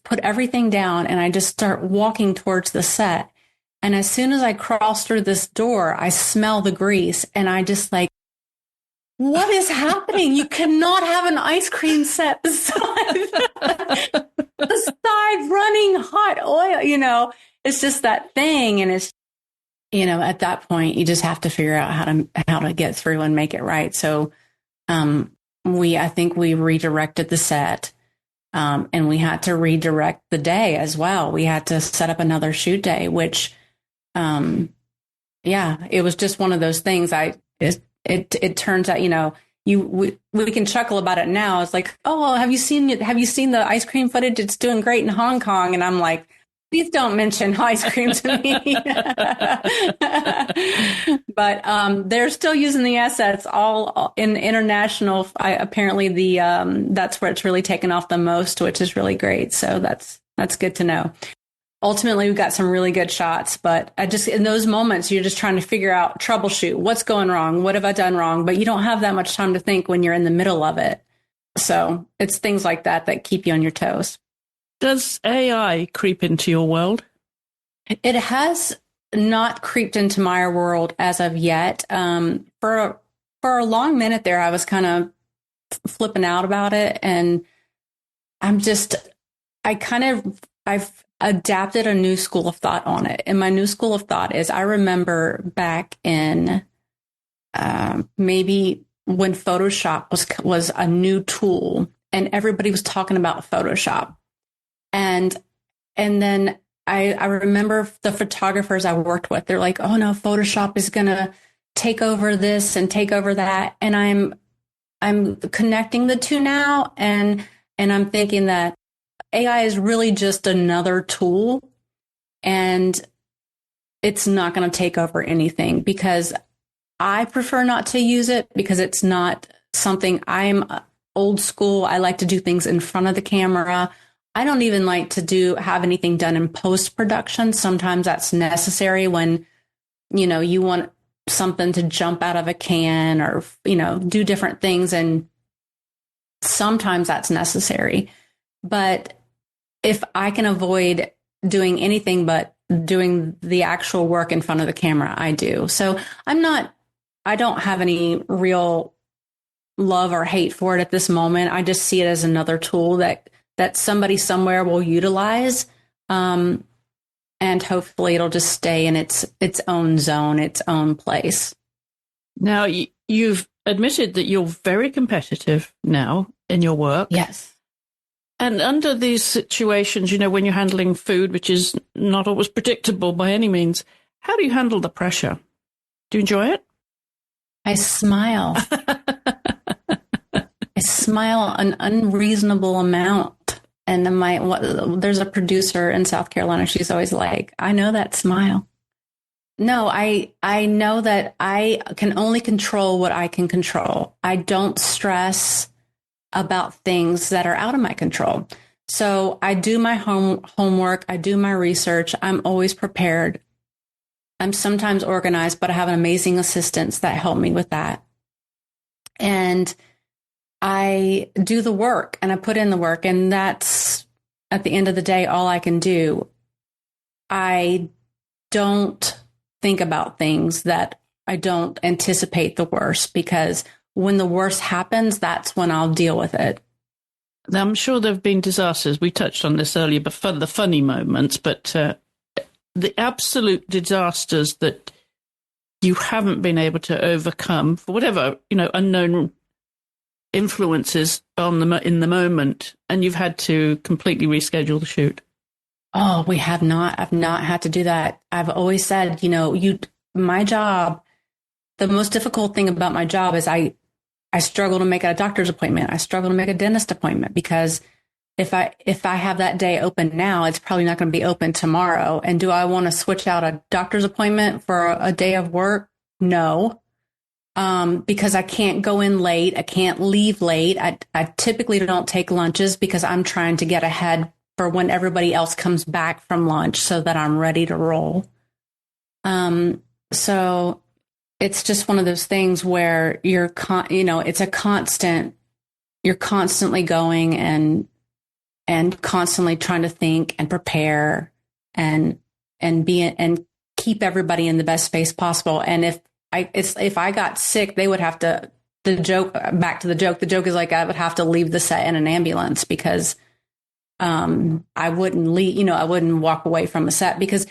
put everything down and I just start walking towards the set. And as soon as I cross through this door, I smell the grease, and I just what is happening? You cannot have an ice cream set beside running hot oil, it's just that thing. And it's, at that point, you just have to figure out how to get through and make it right. So, I think we redirected the set, and we had to redirect the day as well. We had to set up another shoot day, which, it was just one of those things. It turns out, we can chuckle about it now. It's like, oh, have you seen the ice cream footage? It's doing great in Hong Kong. And I'm like, please don't mention ice cream to me. But they're still using the assets all in international. Apparently that's where it's really taken off the most, which is really great. So that's good to know. Ultimately, we got some really good shots, but in those moments, you're just trying to figure out, troubleshoot, what's going wrong? What have I done wrong? But you don't have that much time to think when you're in the middle of it. So it's things like that keep you on your toes. Does AI creep into your world? It has not creeped into my world as of yet. For a long minute there, I was kind of flipping out about it, and I'm just, I've adapted a new school of thought on it. And my new school of thought is, I remember back in maybe when Photoshop was a new tool, and everybody was talking about Photoshop, and then I remember the photographers I worked with, they're like, oh no, Photoshop is going to take over this and take over that. And I'm connecting the two now. And I'm thinking that AI is really just another tool, and it's not going to take over anything, because I prefer not to use it, because it's not something. I'm old school. I like to do things in front of the camera. I don't even like to have anything done in post-production. Sometimes that's necessary when, you want something to jump out of a can, or, do different things. And sometimes that's necessary. But if I can avoid doing anything but doing the actual work in front of the camera, I do. So I don't have any real love or hate for it at this moment. I just see it as another tool that somebody somewhere will utilize. And hopefully it'll just stay in its own zone, its own place. Now, you've admitted that you're very competitive now in your work. Yes. And under these situations, when you're handling food, which is not always predictable by any means, how do you handle the pressure? Do you enjoy it? I smile. I smile an unreasonable amount. And there's a producer in South Carolina. She's always like, I know that smile. No, I know that I can only control what I can control. I don't stress about things that are out of my control. So I do my homework. I do my research. I'm always prepared. I'm sometimes organized, but I have amazing assistants that help me with that. And I do the work, and I put in the work, and that's, at the end of the day, all I can do. I don't think about things that I don't anticipate the worst, because when the worst happens, that's when I'll deal with it. Now, I'm sure there have been disasters. We touched on this earlier, but the funny moments, but the absolute disasters that you haven't been able to overcome for whatever, unknown influences in the moment, and you've had to completely reschedule the shoot. Oh, we have not. I've not had to do that. I've always said, my job, the most difficult thing about my job is I struggle to make a doctor's appointment. I struggle to make a dentist appointment, because if I have that day open now, it's probably not going to be open tomorrow. And do I want to switch out a doctor's appointment for a day of work? No. Because I can't go in late. I can't leave late. I typically don't take lunches, because I'm trying to get ahead for when everybody else comes back from lunch, so that I'm ready to roll. So it's just one of those things where it's a constant, you're constantly going and constantly trying to think and prepare and keep everybody in the best space possible. And if I got sick, they would have to, the joke is like, I would have to leave the set in an ambulance, because I wouldn't leave, I wouldn't walk away from a set, because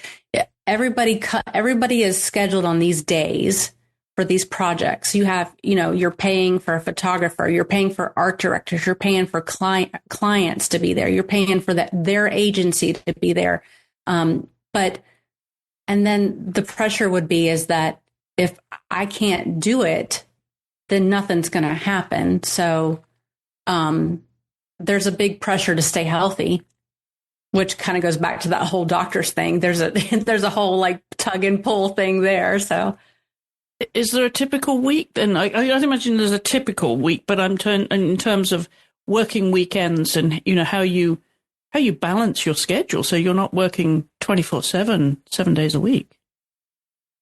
everybody is scheduled on these days for these projects. You have, you're paying for a photographer, you're paying for art directors, you're paying for clients to be there, you're paying for their agency to be there. And then the pressure would be is that if I can't do it, then nothing's going to happen. So there's a big pressure to stay healthy, which kind of goes back to that whole doctor's thing. There's a whole like tug and pull thing there. So is there a typical week? Then I imagine there's a typical week, but in terms of working weekends and how you balance your schedule so you're not working 24/7, 7 days a week.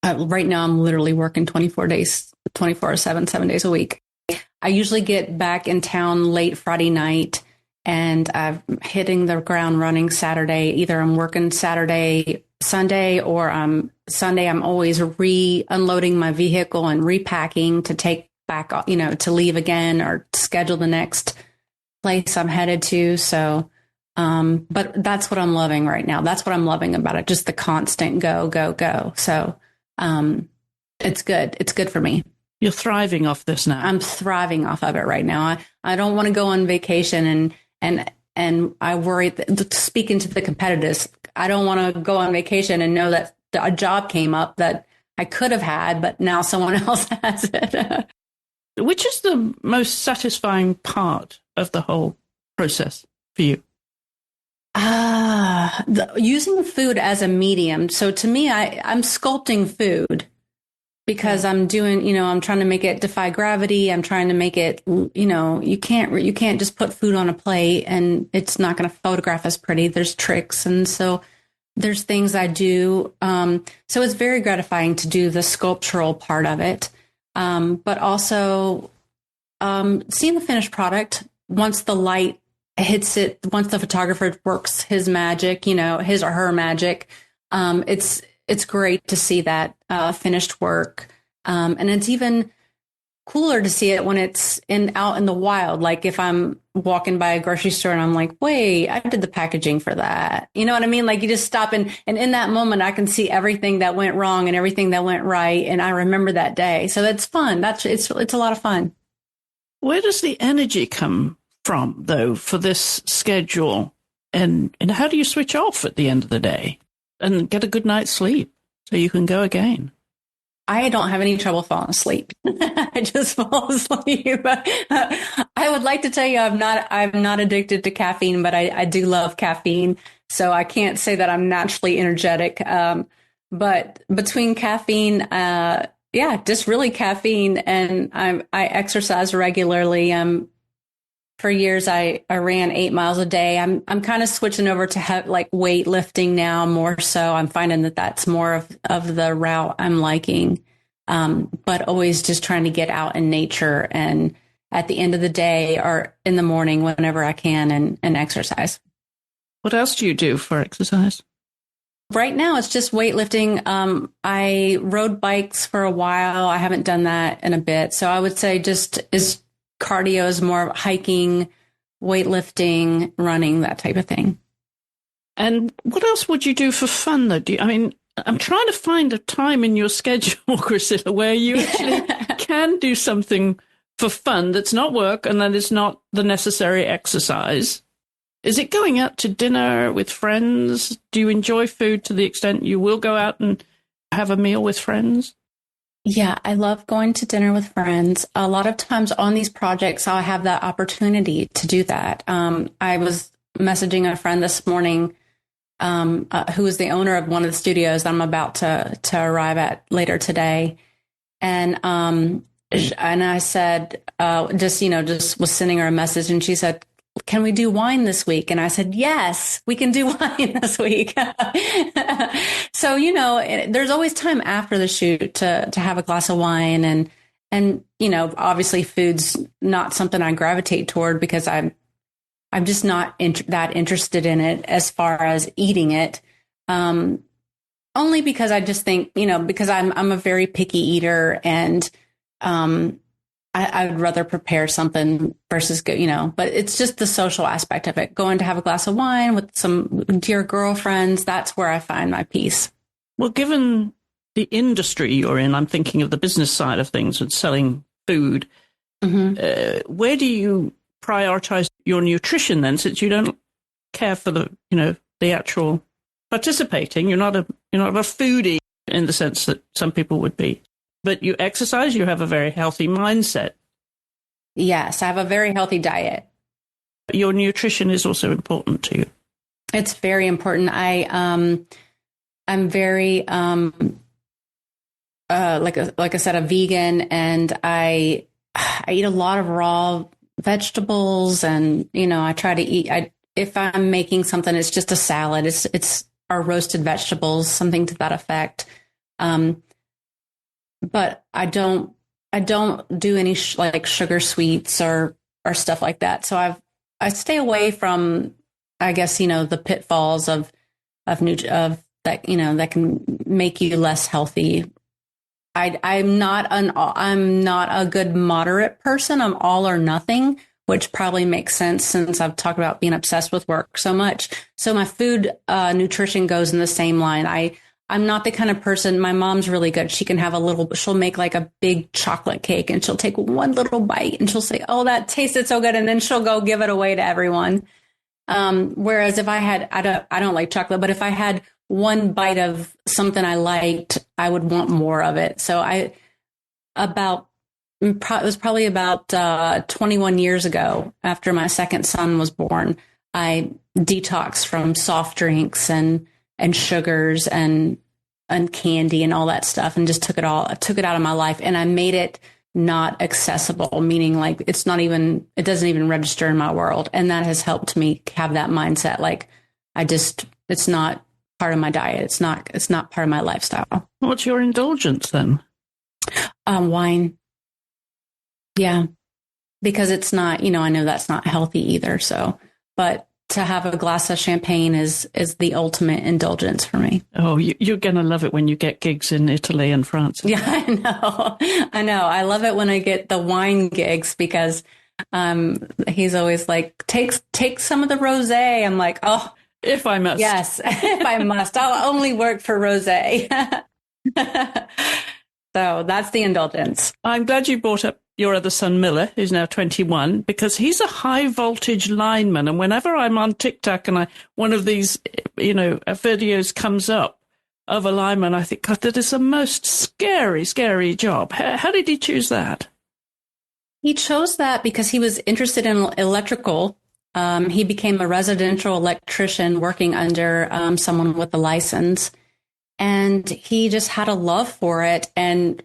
Right now, I'm literally working 24/7, 7 days a week. I usually get back in town late Friday night, and I'm hitting the ground running Saturday. Either I'm working Saturday Sunday, I'm always unloading my vehicle and repacking to take back, to leave again or schedule the next place I'm headed to. So, but that's what I'm loving right now. That's what I'm loving about it. Just the constant go, go, go. So, it's good. It's good for me. You're thriving off this now. I'm thriving off of it right now. I don't want to go on vacation and I worry, speaking to the competitors, I don't want to go on vacation and know that a job came up that I could have had, but now someone else has it. Which is the most satisfying part of the whole process for you? Using food as a medium. So to me, I'm sculpting food because I'm doing, I'm trying to make it defy gravity. I'm trying to make it, you can't just put food on a plate and it's not going to photograph as pretty. There's tricks. And so there's things I do. So it's very gratifying to do the sculptural part of it. But also seeing the finished product once the light hits it, once the photographer works his magic, his or her magic, it's great to see that finished work. And it's even cooler to see it when it's out in the wild. Like if I'm walking by a grocery store and I'm like, wait, I did the packaging for that. You know what I mean? Like you just stop and in that moment, I can see everything that went wrong and everything that went right. And I remember that day. So that's fun. It's a lot of fun. Where does the energy come from, though, for this schedule? And how do you switch off at the end of the day and get a good night's sleep so you can go again? I don't have any trouble falling asleep. I just fall asleep. I would like to tell you I'm not addicted to caffeine, but I do love caffeine. So I can't say that I'm naturally energetic. But between caffeine, just really caffeine, and I exercise regularly. For years, I ran 8 miles a day. I'm kind of switching over to weightlifting now more so. I'm finding that that's more of the route I'm liking, but always just trying to get out in nature and at the end of the day or in the morning whenever I can and exercise. What else do you do for exercise? Right now, it's just weightlifting. I rode bikes for a while. I haven't done that in a bit. So I would say cardio is more hiking, weightlifting, running, that type of thing. And what else would you do for fun, though? I'm trying to find a time in your schedule, Chriscilla, where you actually can do something for fun that's not work and that is not the necessary exercise. Is it going out to dinner with friends? Do you enjoy food to the extent you will go out and have a meal with friends? Yeah, I love going to dinner with friends. A lot of times on these projects, I'll have that opportunity to do that. I was messaging a friend this morning who is the owner of one of the studios that I'm about to arrive at later today. And I said, just was sending her a message, and she said, can we do wine this week? And I said, yes, we can do wine this week. So, there's always time after the shoot to have a glass of wine. And, obviously food's not something I gravitate toward because I'm just not that interested in it as far as eating it. Only because I just think, because I'm a very picky eater and, I would rather prepare something versus go, but it's just the social aspect of it. Going to have a glass of wine with some dear girlfriends, that's where I find my peace. Well, given the industry you're in, I'm thinking of the business side of things and selling food. Mm-hmm. Where do you prioritize your nutrition then, since you don't care for the actual participating? You're not a foodie in the sense that some people would be. But you exercise, you have a very healthy mindset. Yes, I have a very healthy diet. Your nutrition is also important to you. It's very important. I'm very, like I said, a vegan, and I eat a lot of raw vegetables, and, I try to eat, if I'm making something, it's just a salad. It's our roasted vegetables, something to that effect. But I don't do any sugar sweets or stuff like that. So I stay away from, I guess, the pitfalls of that, that can make you less healthy. I'm not a good moderate person. I'm all or nothing, which probably makes sense since I've talked about being obsessed with work so much. So my food nutrition goes in the same line. I'm not the kind of person. My mom's really good. She can have she'll make like a big chocolate cake and she'll take one little bite and she'll say, "Oh, that tasted so good." And then she'll go give it away to everyone. Whereas if I don't like chocolate, but if I had one bite of something I liked, I would want more of it. So it was probably about 21 years ago after my second son was born, I detoxed from soft drinks and sugars and candy and all that stuff and just took it out of my life. And I made it not accessible, meaning like it doesn't even register in my world. And that has helped me have that mindset. Like it's not part of my diet. It's not part of my lifestyle. What's your indulgence then? Wine. Yeah. Because it's not, I know that's not healthy either. So, but to have a glass of champagne is the ultimate indulgence for me. Oh, you're going to love it when you get gigs in Italy and France. Yeah, I know. I love it when I get the wine gigs because he's always like, take some of the rosé. I'm like, oh, if I must. Yes, if I must. I'll only work for rosé. So that's the indulgence. I'm glad you brought up your other son, Miller, who's now 21, because he's a high voltage lineman. And whenever I'm on TikTok and one of these, videos comes up of a lineman, I think, God, that is the most scary, scary job. How did he choose that? He chose that because he was interested in electrical. He became a residential electrician working under someone with a license. And he just had a love for it. And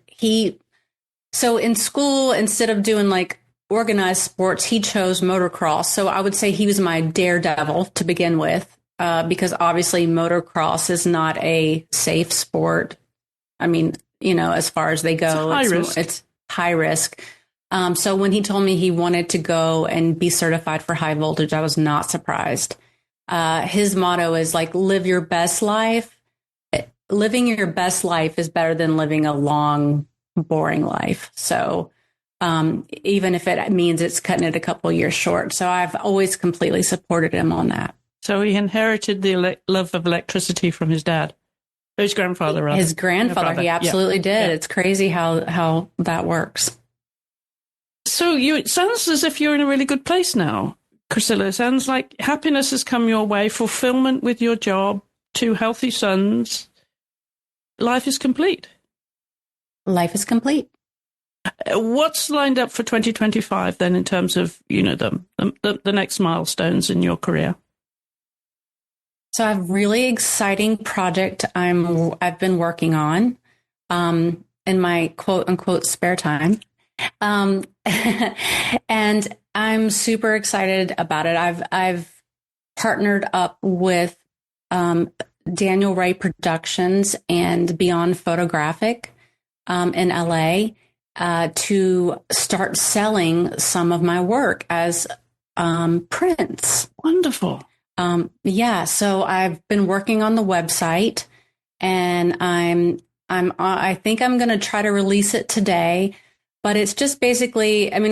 so in school, instead of doing like organized sports, he chose motocross. So I would say he was my daredevil to begin with, because obviously motocross is not a safe sport. I mean, as far as they go, it's high risk. So when he told me he wanted to go and be certified for high voltage, I was not surprised. His motto is like, live your best life. Living your best life is better than living a long, boring life. So even if it means it's cutting it a couple of years short. So I've always completely supported him on that. So he inherited the love of electricity from his dad. His grandfather, rather. His grandfather, he absolutely did. Yeah. It's crazy how that works. So it sounds as if you're in a really good place now, Chriscilla. It sounds like happiness has come your way, fulfillment with your job, 2 healthy sons. Life is complete. Life is complete. What's lined up for 2025 then in terms of, the next milestones in your career? So I have a really exciting project I've been working on in my quote unquote spare time. And I'm super excited about it. I've partnered up with Daniel Ray Productions and Beyond Photographic in LA to start selling some of my work as prints. Wonderful. Yeah. So I've been working on the website, and I think I'm going to try to release it today. But it's just basically, I'm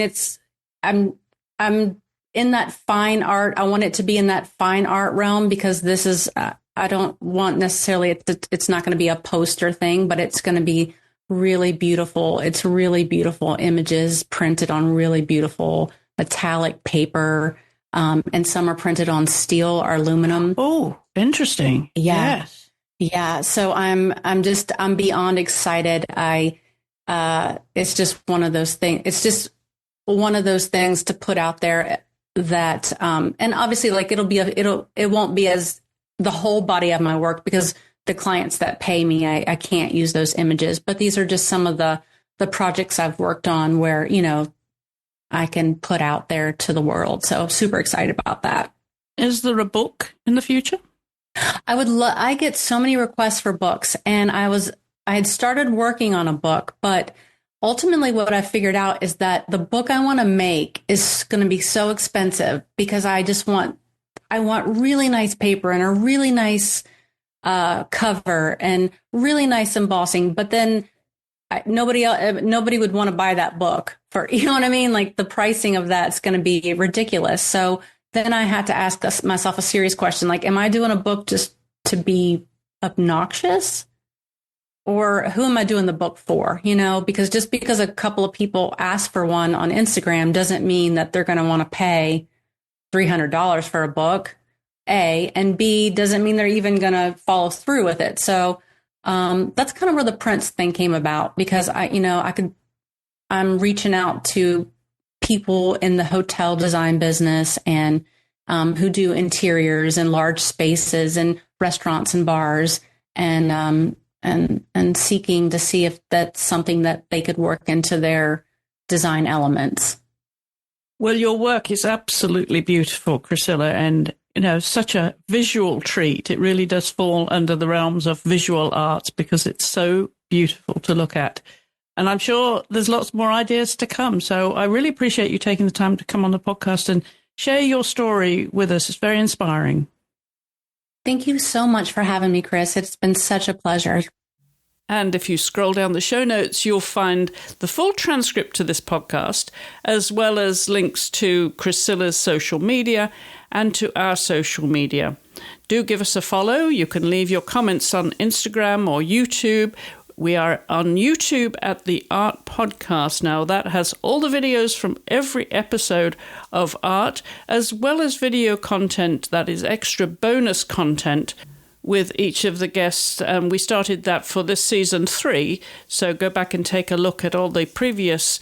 in that fine art. I want it to be in that fine art realm because this is. I don't want necessarily, it's not going to be a poster thing, but it's going to be really beautiful. It's really beautiful images printed on really beautiful metallic paper. And some are printed on steel or aluminum. Oh, interesting. Yeah. Yes. Yeah. So I'm beyond excited. It's just one of those things. It's just one of those things to put out there that, and obviously like it won't be as the whole body of my work because the clients that pay me, I can't use those images, but these are just some of the projects I've worked on where, I can put out there to the world. So super excited about that. Is there a book in the future? I get so many requests for books, and I had started working on a book, but ultimately what I figured out is that the book I want to make is going to be so expensive because I want really nice paper and a really nice cover and really nice embossing. But then nobody would want to buy that book for, you know what I mean? Like the pricing of that's going to be ridiculous. So then I had to ask myself a serious question. Like, am I doing a book just to be obnoxious? Or who am I doing the book for? You know, because just because a couple of people ask for one on Instagram doesn't mean that they're going to want to pay $300 for a book, A, and B, doesn't mean they're even going to follow through with it. So that's kind of where the Prince thing came about, because I'm reaching out to people in the hotel design business and who do interiors and large spaces and restaurants and bars, and seeking to see if that's something that they could work into their design elements. Well, your work is absolutely beautiful, Chriscilla, and such a visual treat. It really does fall under the realms of visual arts because it's so beautiful to look at. And I'm sure there's lots more ideas to come. So I really appreciate you taking the time to come on the podcast and share your story with us. It's very inspiring. Thank you so much for having me, Chris. It's been such a pleasure. And if you scroll down the show notes, you'll find the full transcript to this podcast, as well as links to Chriscilla's social media and to our social media. Do give us a follow. You can leave your comments on Instagram or YouTube. We are on YouTube at the Art Podcast now. That has all the videos from every episode of Art, as well as video content that is extra bonus content with each of the guests. We started that for this season 3, so go back and take a look at all the previous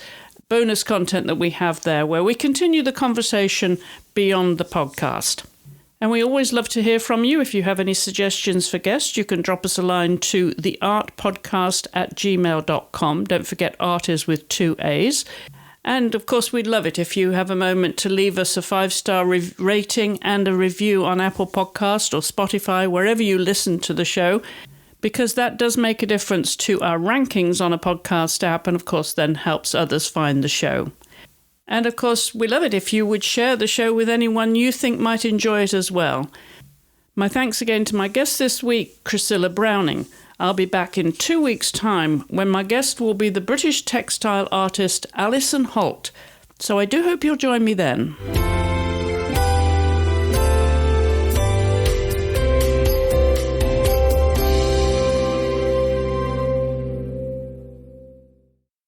bonus content that we have there, where we continue the conversation beyond the podcast. And we always love to hear from you. If you have any suggestions for guests, you can drop us a line to theartpodcast@gmail.com. Don't forget, art is with 2 A's. And of course, we'd love it if you have a moment to leave us a 5-star rating and a review on Apple Podcast or Spotify, wherever you listen to the show, because that does make a difference to our rankings on a podcast app, and of course then helps others find the show. And of course, we love it if you would share the show with anyone you think might enjoy it as well. My thanks again to my guest this week, Chriscilla Browning. I'll be back in 2 weeks' time when my guest will be the British textile artist Alison Holt. So I do hope you'll join me then.